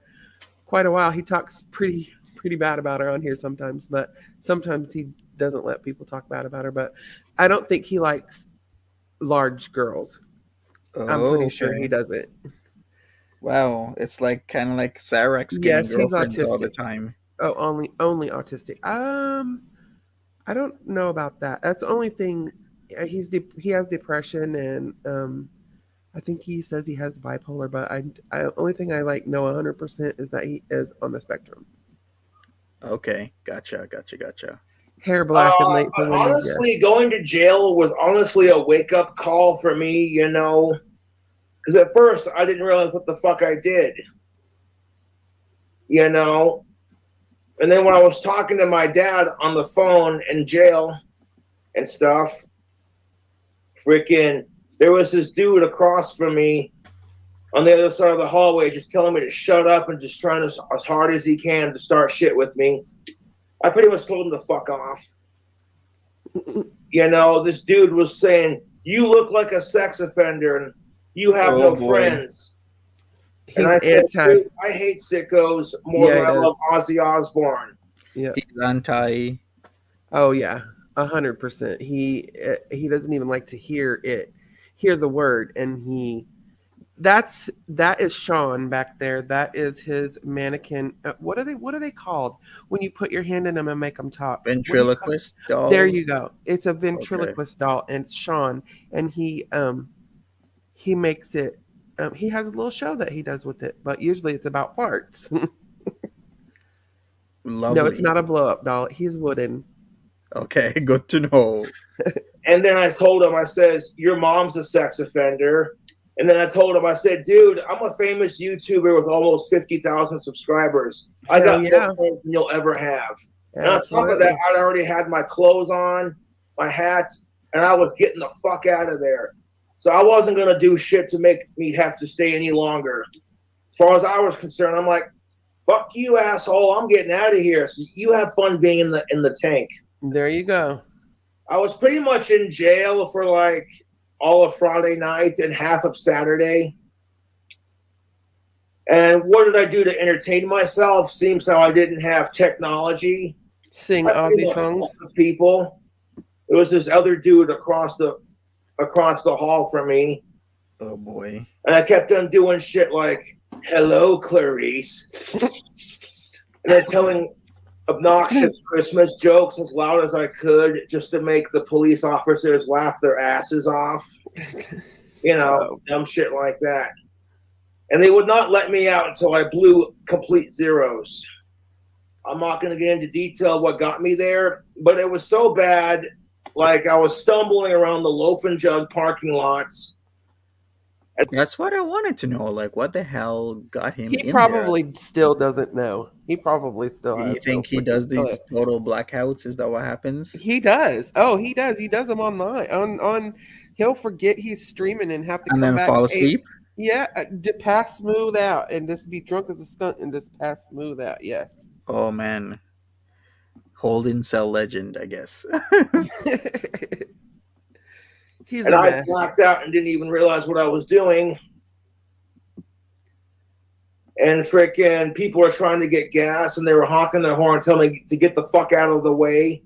quite a while. He talks pretty bad about her on here sometimes, but sometimes he doesn't let people talk bad about her. But I don't think he likes large girls. I'm Oh, pretty sure he okay. doesn't. Wow, it's like kind of like Sarex getting Yes, he's girlfriends all the autistic. time. Oh, only autistic. I don't know about that. That's the only thing. He has depression, and I think he says he has bipolar. But I only thing I like know 100% is that he is on the spectrum. Okay, gotcha. Hair black and late for But Wendy's. honestly, going to jail was honestly a wake-up call for me, because at first I didn't realize what the fuck I did, and then when I was talking to my dad on the phone in jail and stuff, freaking, there was this dude across from me on the other side of the hallway just telling me to shut up and just trying as hard as he can to start shit with me. I pretty much told him to fuck off. This dude was saying, you look like a sex offender and you have no friends. He's And I said, anti. dude, I hate sickos more Yeah, than I he love Ozzy Osbourne. Yeah. He's anti. Oh yeah, 100%. He doesn't even like to hear the word, and that is Sean back there. That is his mannequin. What are they called when you put your hand in them and make them talk? What do you call- Ventriloquist dolls. There you go. It's a ventriloquist doll, and it's Sean, and he makes it. He has a little show that he does with it, but usually it's about farts. Lovely. No, it's not a blow up doll. He's wooden. Okay, good to know. And then I told him, I says, your mom's a sex offender. And then I told him, I said, dude, I'm a famous YouTuber with almost 50,000 subscribers. I got more friends than you'll ever have. And on top of that, I'd already had my clothes on, my hats, and I was getting the fuck out of there. So I wasn't going to do shit to make me have to stay any longer. As far as I was concerned, I'm like, fuck you, asshole. I'm getting out of here. So you have fun being in the tank. There you go. I was pretty much in jail for like all of Friday night and half of Saturday. And what did I do to entertain myself? Seems how I didn't have technology. Sing Aussie songs. People. There was this other dude across the hall from me. Oh boy. And I kept on doing shit like, hello, Clarice. And then telling obnoxious Christmas jokes as loud as I could just to make the police officers laugh their asses off. You know, dumb shit like that. And they would not let me out until I blew complete zeros. I'm not going to get into detail what got me there, but it was so bad. Like I was stumbling around the Loaf and Jug parking lots. That's what I wanted to know. Like, what the hell got him? He probably still doesn't know. He probably still has. You think he does these total blackouts? Is that what happens? He does. Oh, he does. He does them online. On he'll forget he's streaming and have to and come then back fall asleep. Yeah, to pass smooth out and just be drunk as a skunk and just pass smooth out. Yes. Oh man, Holding Cell legend, I guess. And I blacked out and didn't even realize what I was doing. And freaking people were trying to get gas and they were honking their horn telling me to get the fuck out of the way.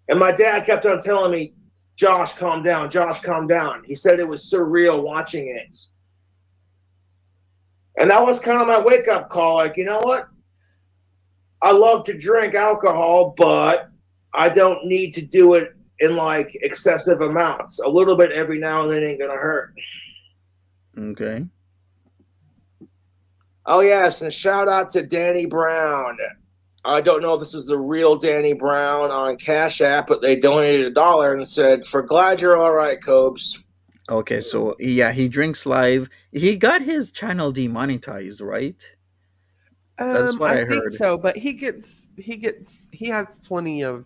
And my dad kept on telling me, Josh, calm down. Josh, calm down. He said it was surreal watching it. And that was kind of my wake-up call. Like, you know what? I love to drink alcohol, but I don't need to do it in like excessive amounts. A little bit every now and then ain't gonna hurt. Okay. Oh yes, and shout out to Danny Brown. I don't know if this is the real Danny Brown on Cash App, but they donated $1 and said, "For glad you're all right, Cobes." Okay, so yeah, he drinks live. He got his channel demonetized, right? That's what I heard. I think so, but he has plenty of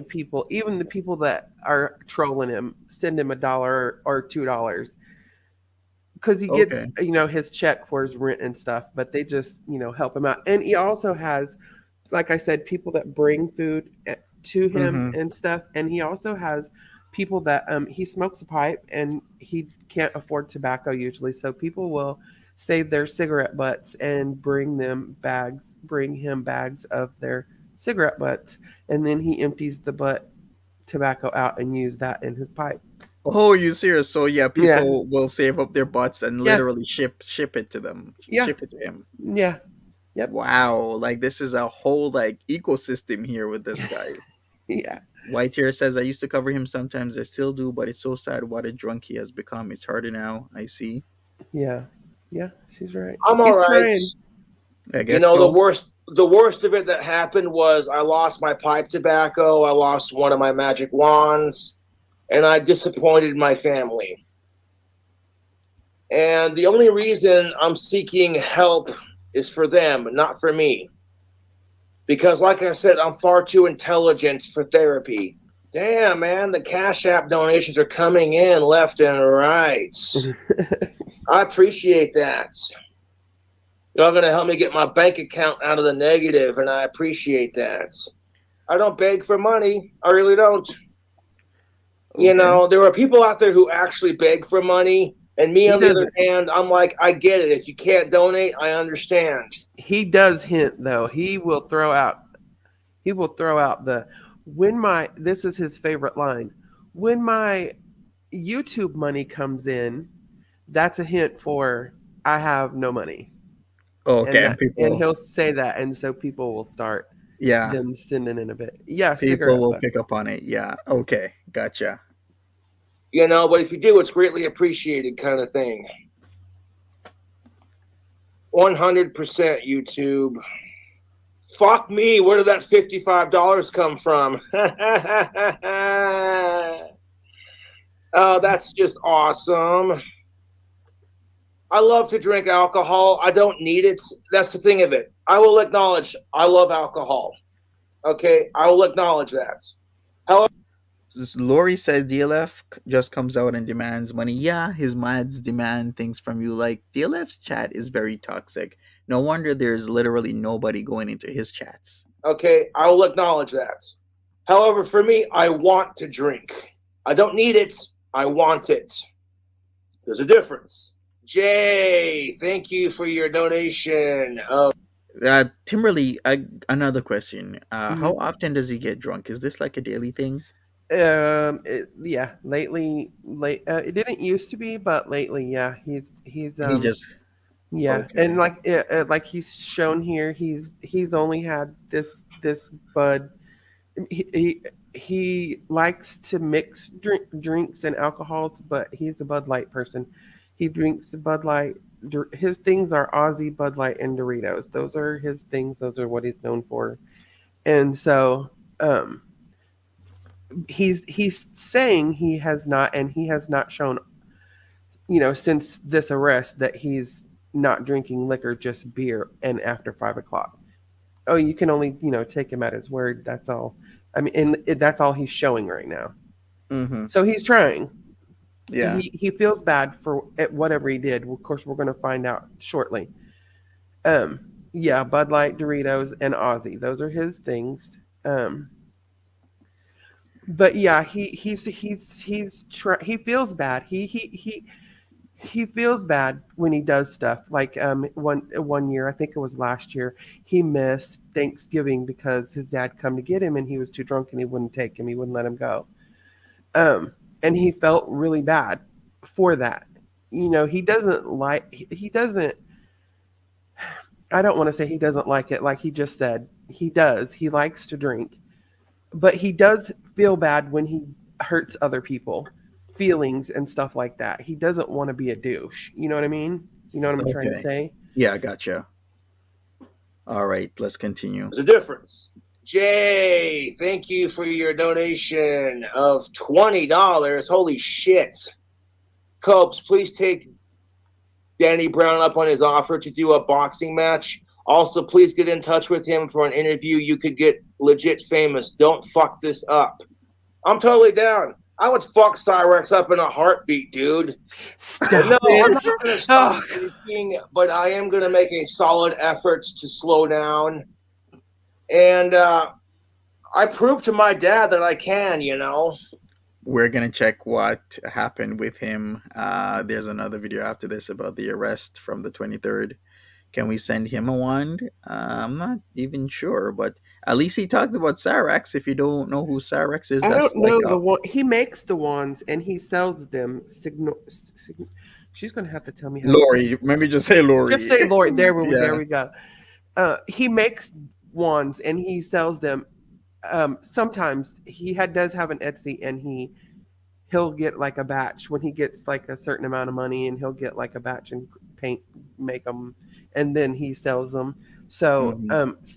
people, even the people that are trolling him, send him $1 or $2 because he gets his check for his rent and stuff, but they just help him out. And he also has, like I said, people that bring food to him and stuff, and he also has people that he smokes a pipe and he can't afford tobacco usually, so people will save their cigarette butts and bring him bags of their cigarette butts, and then he empties the butt tobacco out and use that in his pipe. Oh, you serious? So yeah, people will save up their butts and literally ship it to them. Ship it to him. Yeah. Yep. Wow, like this is a whole like ecosystem here with this guy. Yeah. White Hair says, I used to cover him sometimes, I still do, but it's so sad what a drunk he has become. It's harder now, I see. Yeah. Yeah, she's right. I'm all right. I guess so. The worst of it that happened was I lost my pipe tobacco, I lost one of my magic wands, and I disappointed my family. And the only reason I'm seeking help is for them, not for me. Because like I said, I'm far too intelligent for therapy. Damn, man, the Cash App donations are coming in left and right. I appreciate that. Y'all going to help me get my bank account out of the negative, and I appreciate that. I don't beg for money. I really don't. Okay. There are people out there who actually beg for money, and me on the other hand, I'm like, I get it. If you can't donate, I understand. He does hint, though. He will throw out this is his favorite line. When my YouTube money comes in, that's a hint for I have no money. Okay. And he'll say that, and so people will start them sending in a bit. Yeah, people will pick up on it. Yeah. Okay. Gotcha. But if you do, it's greatly appreciated kind of thing. 100% YouTube. Fuck me, where did that $55 come from? Oh, that's just awesome. I love to drink alcohol. I don't need it. That's the thing of it. I will acknowledge I love alcohol. Okay? I will acknowledge that. However, Lori says DLF just comes out and demands money. Yeah, his mods demand things from you. Like, DLF's chat is very toxic. No wonder there's literally nobody going into his chats. Okay, I will acknowledge that. However, for me, I want to drink. I don't need it. I want it. There's a difference. Jay, thank you for your donation. Timberly, another question. How often does he get drunk? Is this like a daily thing? Yeah, lately, it didn't used to be, but lately, yeah, he's He just yeah, okay. and like he's shown here, he's only had this bud. He likes to mix drinks and alcohols, but he's a Bud Light person. He drinks the Bud Light. His things are Aussie, Bud Light, and Doritos. Those are his things. Those are what he's known for. And so, he's saying he has not, and he has not shown, since this arrest, that he's not drinking liquor, just beer, and after 5 o'clock. Oh, you can only, take him at his word. That's all. I mean, and that's all he's showing right now. Mm-hmm. So he's trying. Yeah. He feels bad for whatever he did. Of course, we're going to find out shortly. Yeah, Bud Light, Doritos, and Aussie. Those are his things. But yeah, he feels bad. He feels bad when he does stuff. Like one year, I think it was last year, he missed Thanksgiving because his dad come to get him and he was too drunk and he wouldn't take him. He wouldn't let him go. And he felt really bad for that. He doesn't. I don't want to say he doesn't like it. Like he just said, he does. He likes to drink, but he does feel bad when he hurts other people feelings and stuff like that. He doesn't want to be a douche. You know what I mean? You know what I'm trying to say? Yeah, I gotcha. All right, let's continue. There's a difference. Jay, thank you for your donation of $20. Holy shit. Cobes, please take Danny Brown up on his offer to do a boxing match. Also, please get in touch with him for an interview. You could get legit famous. Don't fuck this up. I'm totally down. I would fuck Cyrex up in a heartbeat, dude. Stop No, I'm it. not going to stop drinking, but I am going to make a solid effort to slow down. And I proved to my dad that I can, We're going to check what happened with him. There's another video after this about the arrest from the 23rd. Can we send him a wand? I'm not even sure, but at least he talked about Cyrex. If you don't know who Cyrex is, I that's don't know like the one. He makes the wands and he sells them. She's gonna have to tell me how Lori. to say Maybe just say Lori. Just say Lori. There Yeah. we go. He makes wands and he sells them. Sometimes he does have an Etsy and he'll get like a batch when he gets like a certain amount of money, and he'll get like a batch and make them, and then he sells them. So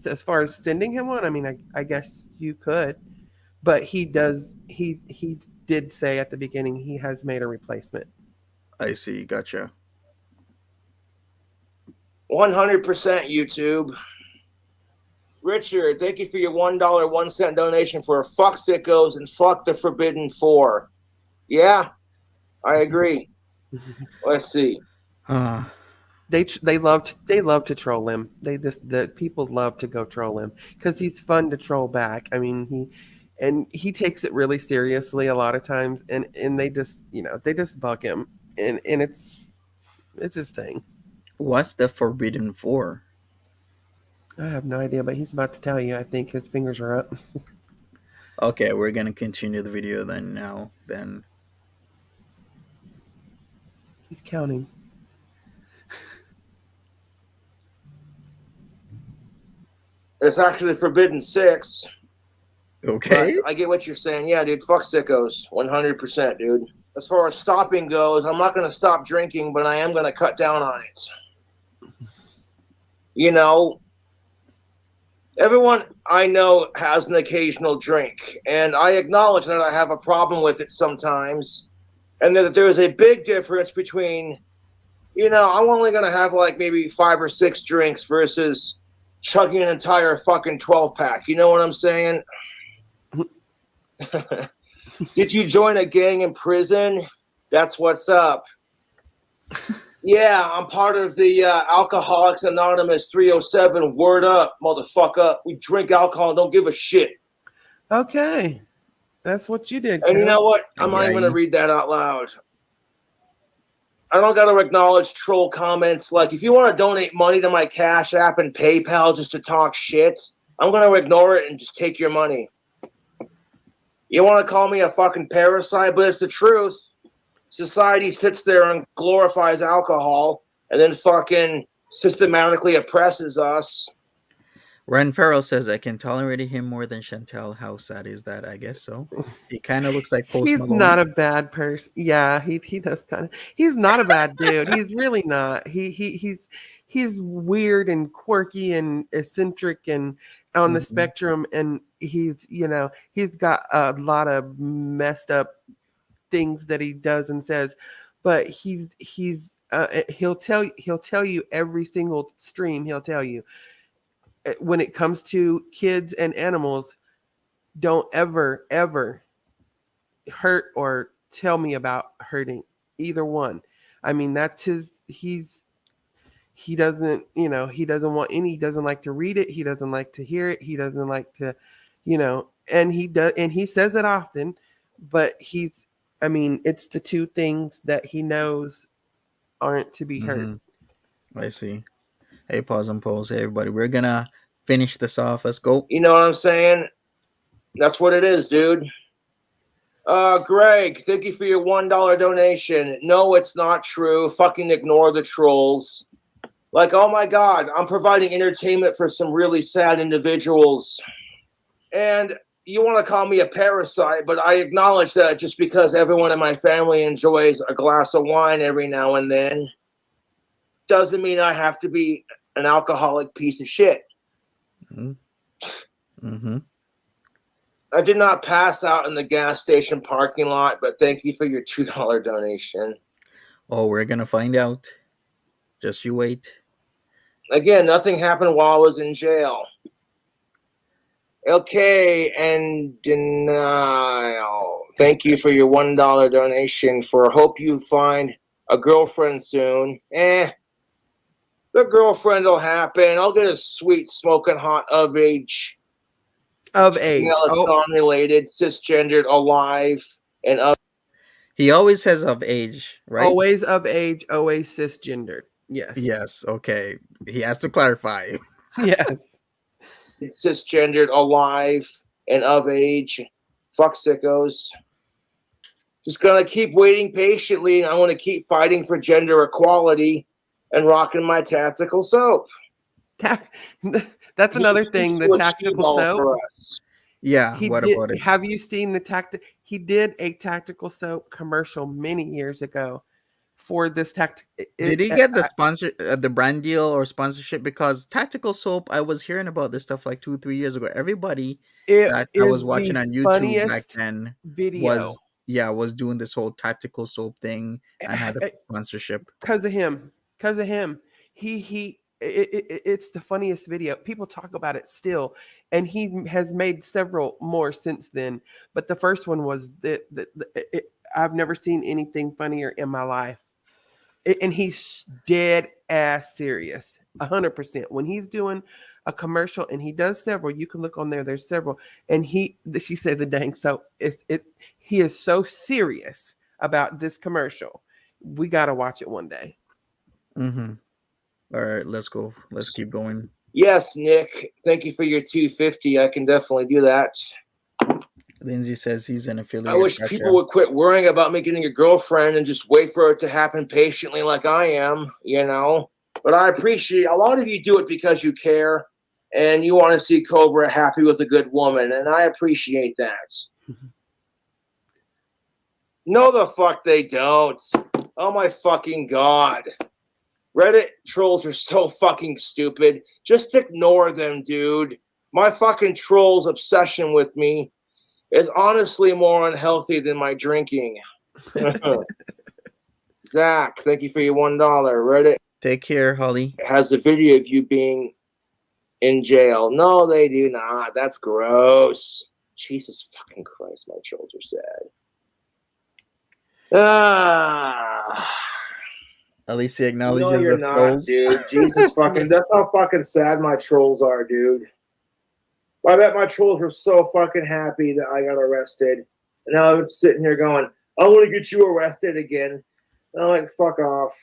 as far as sending him one, I mean, I guess you could, but he did say at the beginning he has made a replacement. I see. Gotcha. 100% YouTube. Richard, thank you for your $1.01 donation for Fuck Sickos and Fuck the Forbidden Four. Yeah, I agree. Let's see. They love to troll him. The people love to go troll him because he's fun to troll back. I mean, he takes it really seriously a lot of times, and they just bug him, and it's his thing. What's the Forbidden Four? I have no idea, but he's about to tell you. I think his fingers are up. Okay, we're gonna continue the video then. He's counting. It's actually Forbidden Six. Okay. I get what you're saying. Yeah, dude, fuck sickos. 100%, dude. As far as stopping goes, I'm not going to stop drinking, but I am going to cut down on it. Everyone I know has an occasional drink, and I acknowledge that I have a problem with it sometimes, and that there is a big difference between, I'm only going to have like maybe 5 or 6 drinks versus chugging an entire fucking 12-pack. You know what I'm saying? Did you join a gang in prison? That's what's up. Yeah, I'm part of the Alcoholics Anonymous 307. Word up, motherfucker. We drink alcohol and don't give a shit. Okay. That's what you did. And you Kev. know what? I'm not even going to read that out loud. I don't got to acknowledge troll comments. Like, if you want to donate money to my Cash App and PayPal just to talk shit, I'm going to ignore it and just take your money. You want to call me a fucking parasite, but it's the truth. Society sits there and glorifies alcohol and then fucking systematically oppresses us. Ren Farrell says, I can tolerate him more than Chantel. How sad is that? I guess so. He kind of looks like Post He's Malone. not a bad person. Yeah, he does kind of. He's not a bad dude. He's really not. He's weird and quirky and eccentric and on the spectrum, and he's got a lot of messed up things that he does and says, but he'll tell you every single stream. He'll tell you, when it comes to kids and animals, don't ever hurt or tell me about hurting either one. I mean, that's his. He doesn't want any. He doesn't like to read it. He doesn't like to hear it. He doesn't like to, and he does, and he says it often, but it's the two things that he knows aren't to be heard. I see. Hey, pause and pose. Hey, everybody. We're going to finish this off. Let's go. You know what I'm saying? That's what it is, dude. Greg, thank you for your $1 donation. No, it's not true. Fucking ignore the trolls. Like, oh my God, I'm providing entertainment for some really sad individuals. And you want to call me a parasite, but I acknowledge that just because everyone in my family enjoys a glass of wine every now and then doesn't mean I have to be an alcoholic piece of shit. I did not pass out in the gas station parking lot, but thank you for your $2 donation. Oh, we're going to find out. Just you wait. Again, nothing happened while I was in jail. LK and Denial. Thank you for your $1 donation. Hope you find a girlfriend soon. The girlfriend will happen. I'll get a sweet, smoking hot of age. It's non-related, cisgendered, alive, and of. He always says of age, right? Always of age, always cisgendered. Yes. Yes. Okay. He has to clarify. Yes. Cisgendered, alive, and of age. Fuck sickos. Just gonna keep waiting patiently, and I want to keep fighting for gender equality and rocking my tactical soap. That's another thing. The tactical soap. Yeah. What about it? Have you seen the tactic? He did a tactical soap commercial many years ago for this tactic. Did he get the sponsor, the brand deal or sponsorship? Because tactical soap, I was hearing about this stuff like 2-3 years ago. Everybody that I was watching on YouTube back then was doing this whole tactical soap thing and had the sponsorship because of him. It's the funniest video. People talk about it still, and he has made several more since then. But the first one was I've never seen anything funnier in my life. And he's dead ass serious, 100%. When he's doing a commercial, and he does several, you can look on there. There's several, and she says the dang so he is so serious about this commercial. We got to watch it one day. All right, let's go. Let's keep going. Yes, Nick. Thank you for your $2.50. I can definitely do that. Lindsay says he's an affiliate. I wish people would quit worrying about me getting a girlfriend and just wait for it to happen patiently like I am, But I appreciate a lot of you do it because you care and you want to see Cobra happy with a good woman, and I appreciate that. No, the fuck they don't. Oh my fucking God. Reddit trolls are so fucking stupid. Just ignore them, dude. My fucking troll's obsession with me is honestly more unhealthy than my drinking. Zach, thank you for your $1. Reddit. Take care, Holly. Has a video of you being in jail. No, they do not. That's gross. Jesus fucking Christ, my trolls are sad. Ah. At least he No, acknowledges you're the not, trolls. dude. Jesus fucking, that's how fucking sad my trolls are, dude. I bet my trolls were so fucking happy that I got arrested. And now I'm sitting here going, I want to get you arrested again. And I'm like, fuck off.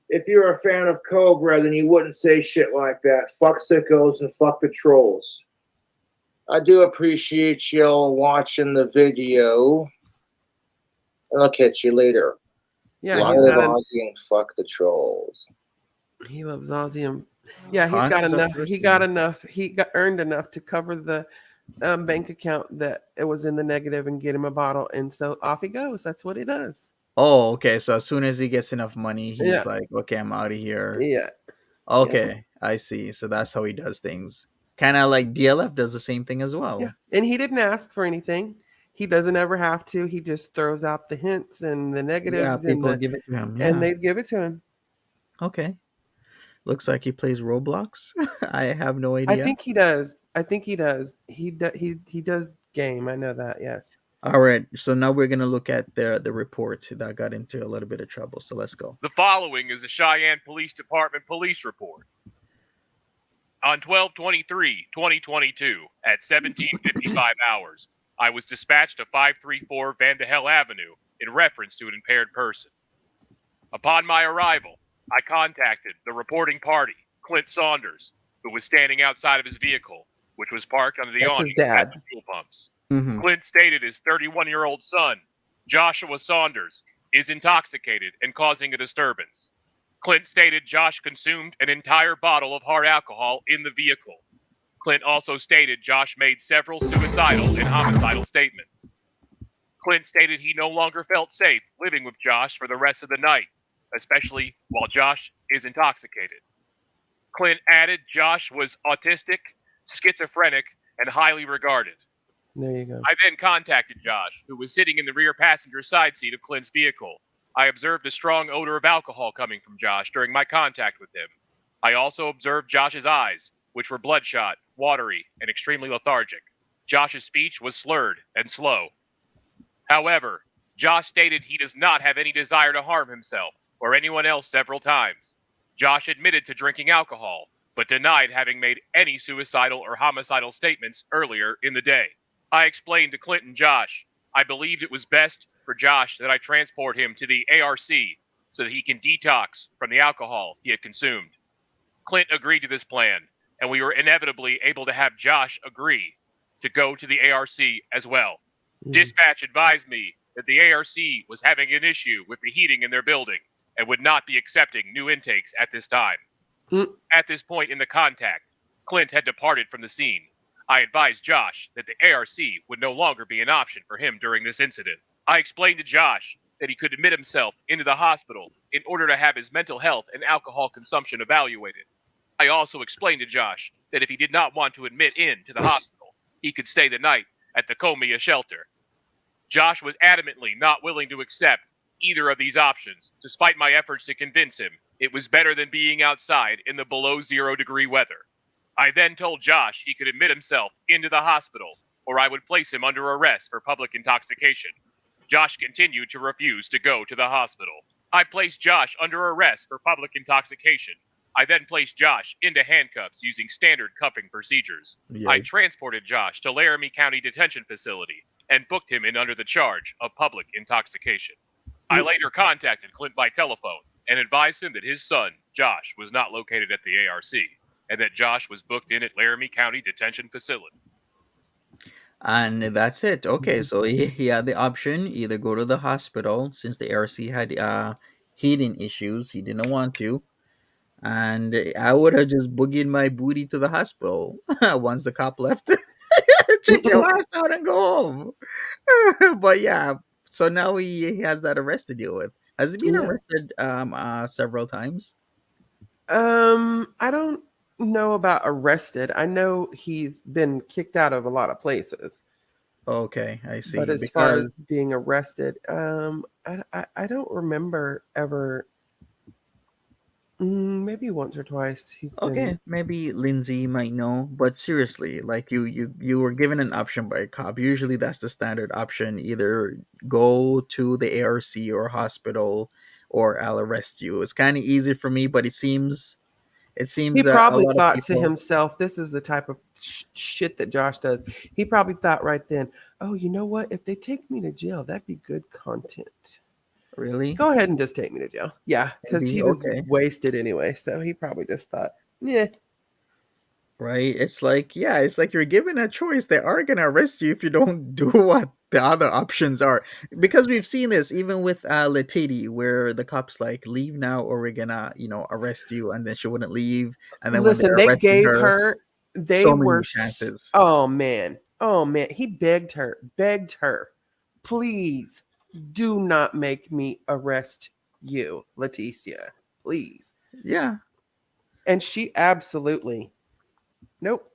If you're a fan of Cobra, then you wouldn't say shit like that. Fuck sickos and fuck the trolls. I do appreciate y'all watching the video. And I'll catch you later. Yeah, Long he's live got Ozzy and fuck the trolls. he loves Ozzy. And yeah, he's got Concept enough. He person. got enough. He got earned enough to cover the bank account that it was in the negative and get him a bottle. And so off he goes. That's what he does. Oh, okay. So as soon as he gets enough money, he's Yeah. like, okay, I'm out of here. Yeah. Okay, I see. So that's how he does things. Kind of like DLF does the same thing as well. Yeah. And he didn't ask for anything. He doesn't ever have to. He just throws out the hints and the negatives People give it to him. Yeah. and they give it to him. Okay. Looks like he plays Roblox. I have no I idea. think he does. He does game. I know that. Yes. All right. So now we're gonna look at the report that got into a little bit of trouble. So let's go. The following is a Cheyenne Police Department police report. On 12/23/2022 at 17:55 hours, I was dispatched to 534 Vandehel Avenue in reference to an impaired person. Upon my arrival, I contacted the reporting party, Clint Saunders, who was standing outside of his vehicle, which was parked under the That's his awning at dad. the fuel pumps. Mm-hmm. Clint stated his 31-year-old son, Joshua Saunders, is intoxicated and causing a disturbance. Clint stated Josh consumed an entire bottle of hard alcohol in the vehicle. Clint also stated Josh made several suicidal and homicidal statements. Clint stated he no longer felt safe living with Josh for the rest of the night, especially while Josh is intoxicated. Clint added Josh was autistic, schizophrenic, and highly regarded. There you go. I then contacted Josh, who was sitting in the rear passenger side seat of Clint's vehicle. I observed a strong odor of alcohol coming from Josh during my contact with him. I also observed Josh's eyes, which were bloodshot, watery, and extremely lethargic. Josh's speech was slurred and slow. However, Josh stated he does not have any desire to harm himself or anyone else several times. Josh admitted to drinking alcohol, but denied having made any suicidal or homicidal statements earlier in the day. I explained to Clint and Josh, I believed it was best for Josh that I transport him to the ARC so that he can detox from the alcohol he had consumed. Clint agreed to this plan, and we were inevitably able to have Josh agree to go to the ARC as well. Dispatch advised me that the ARC was having an issue with the heating in their building and would not be accepting new intakes at this time. At this point in the contact, Clint had departed from the scene. I advised Josh that the ARC would no longer be an option for him during this incident. I explained to Josh that he could admit himself into the hospital in order to have his mental health and alcohol consumption evaluated. I also explained to Josh that if he did not want to admit into the hospital, he could stay the night at the Comia shelter. Josh was adamantly not willing to accept either of these options, despite my efforts to convince him it was better than being outside in the below 0 degree weather. I then told Josh he could admit himself into the hospital, or I would place him under arrest for public intoxication. Josh continued to refuse to go to the hospital. I placed Josh under arrest for public intoxication. I then placed Josh into handcuffs using standard cuffing procedures. I transported Josh to Laramie County Detention Facility and booked him in under the charge of public intoxication. I later contacted Clint by telephone and advised him that his son, Josh, was not located at the ARC, and that Josh was booked in at Laramie County Detention Facility. And that's it. Okay, so he had the option either go to the hospital since the ARC had heating issues. He didn't want to. And I would have just boogied my booty to the hospital once the cop left. Check your ass out and go home. But yeah, so now he has that arrest to deal with. Has he been arrested several times? I don't know about arrested. I know he's been kicked out of a lot of places. Okay, I see. But as far as being arrested, I don't remember ever. Maybe once or twice. He's been. Okay, maybe Lindsay might know, but seriously, like you were given an option by a cop. Usually that's the standard option. Either go to the ARC or hospital or I'll arrest you. It's kind of easy for me, but it seems He that a probably lot of thought to people himself, "This is the type of shit that Josh does." He probably thought right then, "Oh, you know what? If they take me to jail, that'd be good content. really Go ahead and just take me to jail." Yeah, because maybe he was okay. wasted anyway, so he probably just thought, "Yeah, Right? It's like you're given a choice. They are gonna arrest you if you don't do what the other options are. Because we've seen this even with Letiti, where the cops like leave now or we're gonna, arrest you, and then she wouldn't leave, and then when they listen." They arrested gave her, her. They so were. many chances. Oh man. He begged her, "Please, do not make me arrest you, Leticia. Please." Yeah. And she absolutely, nope.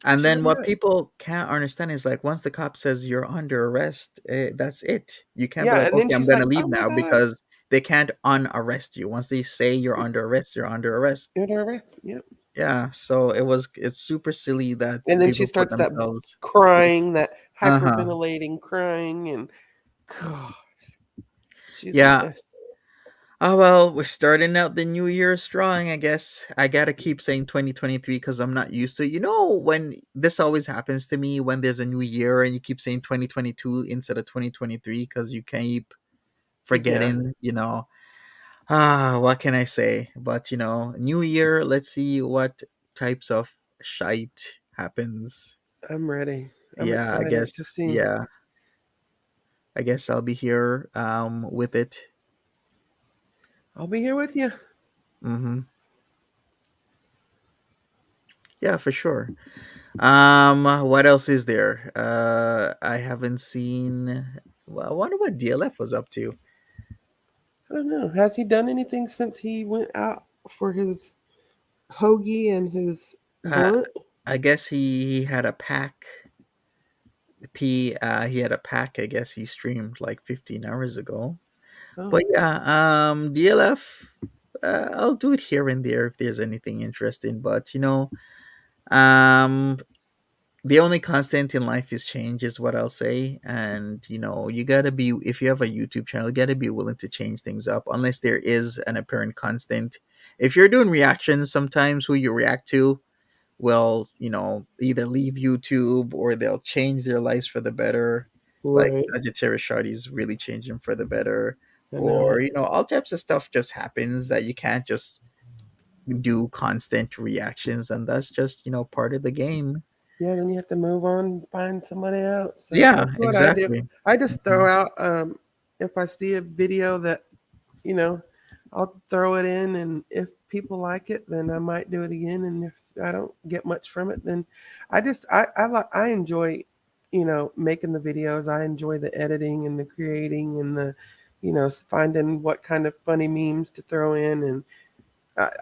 And She then wouldn't do what it. people can't understand is like once the cop says you're under arrest, that's it. You can't be Yeah, like, and then okay, I'm she's gonna like, leave "Oh my now god, because they can't unarrest you. Once they say you're under arrest, you're under arrest. you're under arrest." Yep. Yeah, so it's super silly that And then she people put starts that themselves. crying, that Uh-huh. hyperventilating, crying, and God, she's a Yeah. mess. Oh well, we're starting out the new year strong, I guess. I gotta keep saying 2023 because I'm not used to it. When this always happens to me when there's a new year and you keep saying 2022 instead of 2023 because you keep Yeah, forgetting. What can I say? But new year, let's see what types of shite happens. I'm ready. I'm Yeah, I excited guess. to see. Yeah, I guess I'll be here with it. I'll be here with you. Hmm. Yeah, for sure. What else is there? I haven't seen. Well, I wonder what DLF was up to. I don't know. Has he done anything since he went out for his hoagie and his Uh, blunt? I guess he had a pack. He had a pack. I guess he streamed like 15 hours ago. Oh, But yeah, DLF. I'll do it here and there if there's anything interesting. But um, the only constant in life is change, is what I'll say. And you gotta be if you have a YouTube channel, you gotta be willing to change things up, unless there is an apparent constant. If you're doing reactions, sometimes who you react to will, either leave YouTube or they'll change their lives for the better. Like right. Sagittarius Shawty's really changing for the better. I know. Or, all types of stuff just happens that you can't just do constant reactions, and that's just, part of the game. Yeah, then you have to move on and find somebody else. So Yeah, that's what I do. exactly. I just Mhm. throw out if I see a video that, you know, I'll throw it in, and if people like it, then I might do it again. And if I don't get much from it, then I enjoy, making the videos. I enjoy the editing and the creating and the, finding what kind of funny memes to throw in, and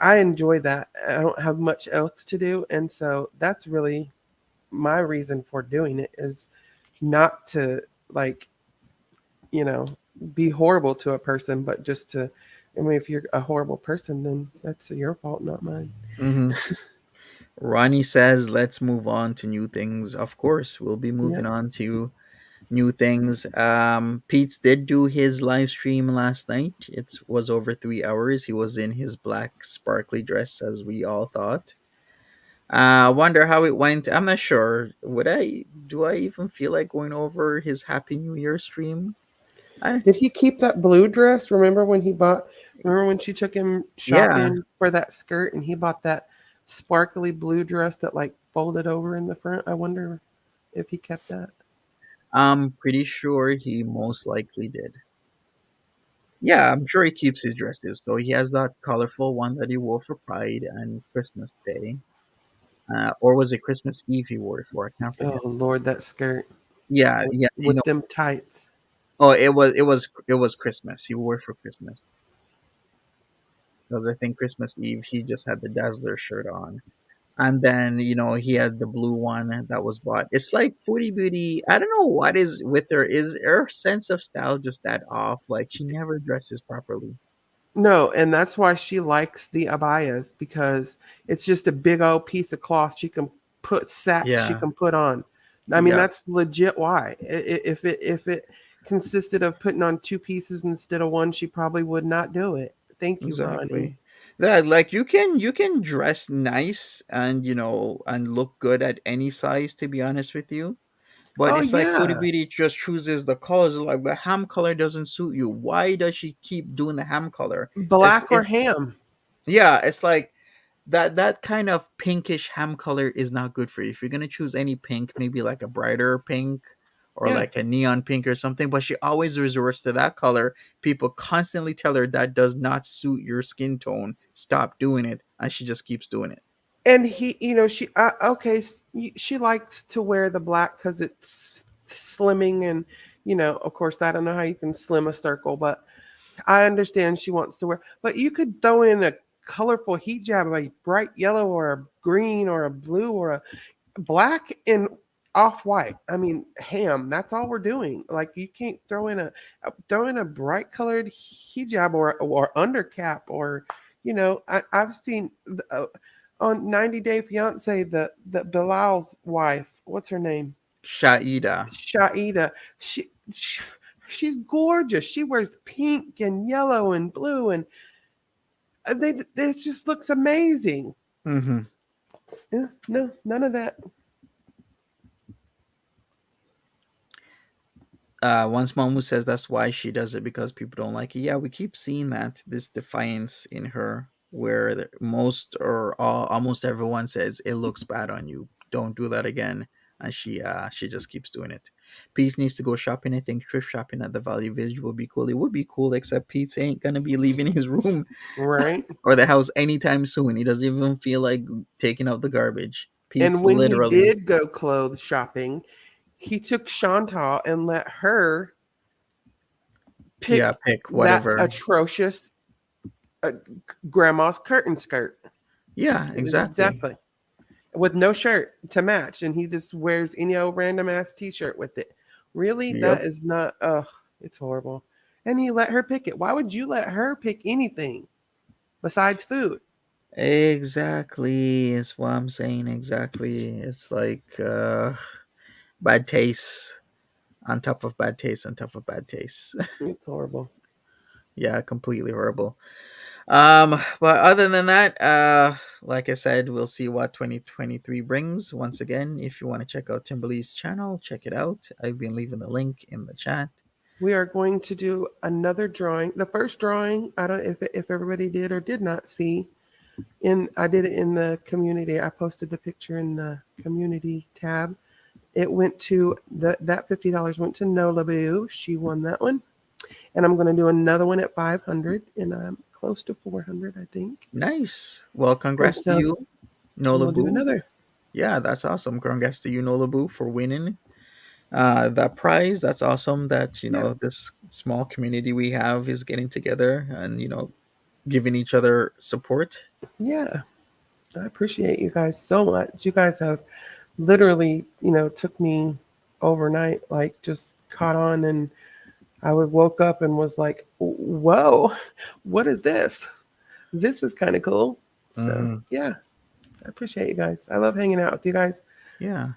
I enjoy that. I don't have much else to do, and so that's really my reason for doing it, is not to, like, you know be horrible to a person, but just to, I mean, if you're a horrible person, then that's your fault, not mine. Mhm. Ronnie says, let's move on to new things. Of course, we'll be Yeah. moving on to new things. Peetz did do his live stream last night. It was over 3 hours. He was in his black sparkly dress, as we all thought. Wonder how it went. I'm not sure. Do I even feel like going over his Happy New Year stream? I, Did he keep that blue dress? Remember when she took him yeah, shopping for that skirt, and he bought that sparkly blue dress that, like, folded over in the front? I wonder if he kept that. I'm pretty sure he most likely did. Yeah, I'm sure he keeps his dresses. So he has that colorful one that he wore for Pride and Christmas Day. Or was it Christmas Eve he wore it for? I can't Oh forget. Lord, that skirt Yeah, with, yeah. them tights. Oh, it was Christmas. He wore it for Christmas. Because I think Christmas Eve he just had the Dazzler shirt on. And then, he had the blue one that was bought. It's like Foodie Beauty. I don't know what is with her. Is her sense of style just that off? Like she never dresses properly. No, and that's why she likes the abayas, because it's just a big old piece of cloth she can Yeah. put on. I mean, Yeah. that's legit why. If it consisted of putting on two pieces instead of one, she probably would not do it. Thank you, honey. Exactly. That like you can dress nice and and look good at any size, to be honest with you. But Oh it's like Foodie yeah, Beauty just chooses the colors. Like the ham color doesn't suit you. Why does she keep doing the ham color? It's black or it's ham. yeah, it's like that kind of pinkish ham color is not good for you. If you're gonna choose any pink, maybe like a brighter pink or Yeah. like a neon pink or something, but she always resorts to that color. People constantly tell her that does not suit your skin tone. Stop doing it, and she just keeps doing it. And she okay. She likes to wear the black because it's slimming, and of course, I don't know how you can slim a circle, but I understand she wants to wear. But you could throw in a colorful hijab, a bright yellow or a green or a blue or a black and off white. I mean, ham. That's all we're doing. Like you can't throw in a bright colored hijab or undercap or I've seen on 90 Day Fiance the Bilal's wife. What's her name? Shaida. Shaida. She's gorgeous. She wears pink and yellow and blue, and this just looks amazing. Mm-hmm. Yeah, no, none of that. Once Momu says that's why she does it because people don't like it. Yeah, we keep seeing that this defiance in her, where most or almost everyone says it looks bad on you. Don't do that again, and she just keeps doing it. Pete's needs to go shopping. I think thrift shopping at the Value Village will be cool. It would be cool, except Pete's ain't gonna be leaving his room Right. or the house anytime soon. He doesn't even feel like taking out the garbage. And Pete's when he literally, did go clothes shopping, he took Chantal and let her yeah, pick pick that whatever. atrocious uh, grandma's curtain skirt. Yeah, exactly. Exactly. With no shirt to match, and he just wears any old random ass t-shirt with it. Really, that Yep. is not. It's horrible. And he let her pick it. Why would you let her pick anything besides food? Exactly. It's what I'm saying. Exactly. It's like bad taste on top of bad taste on top of bad taste. It's horrible. Yeah, completely horrible. But other than that, like I said, we'll see what 2023 brings. Once again, if you want to check out Timberly's channel, check it out. I've been leaving the link in the chat. We are going to do another drawing. The first drawing, I don't if everybody did or did not see. I did it in the community. I posted the picture in the community tab. It went to that $50 went to Nola Boo. She won that one. And I'm going to do another one at 500, and I'm close to 400, I think. Nice. Well, And congrats to so you, Nola we'll do Boo. another. Yeah, that's awesome. Congrats to you, Nola Boo, for winning that prize. That's awesome that Yeah. this small community we have is getting together and giving each other support. Yeah. I appreciate you guys so much. You guys have literally, took me overnight, like just caught on, and I woke up and was like, whoa, what is this? This is kind of cool. So, Hmm. yeah, I appreciate you guys. I love hanging out with you guys. Yeah,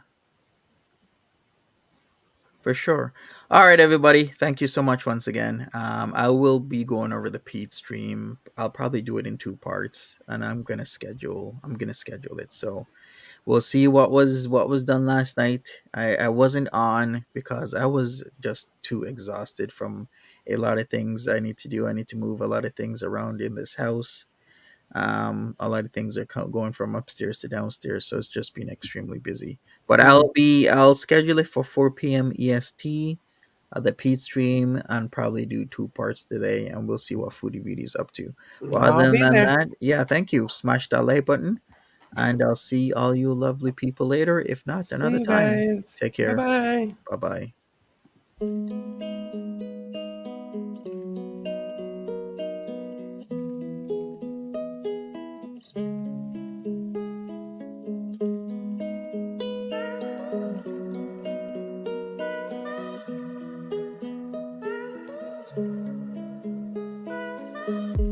for sure. All right, everybody. Thank you so much once again. I will be going over the Pete stream. I'll probably do it in two parts, and I'm gonna schedule it. So we'll see what was done last night. I wasn't on because I was just too exhausted from a lot of things I need to do. I need to move a lot of things around in this house. A lot of things are going from upstairs to downstairs, so it's just been extremely busy. But Mhm. I'll schedule it for 4 p.m. EST, the Pete stream, and probably do two parts today, and we'll see what Foodie Beauty is up to. But I'll other be than there. that, yeah, thank you. Smash that like button, and I'll see all you lovely people later. If not, See another you time. guys. Take Bye care. bye. Bye bye.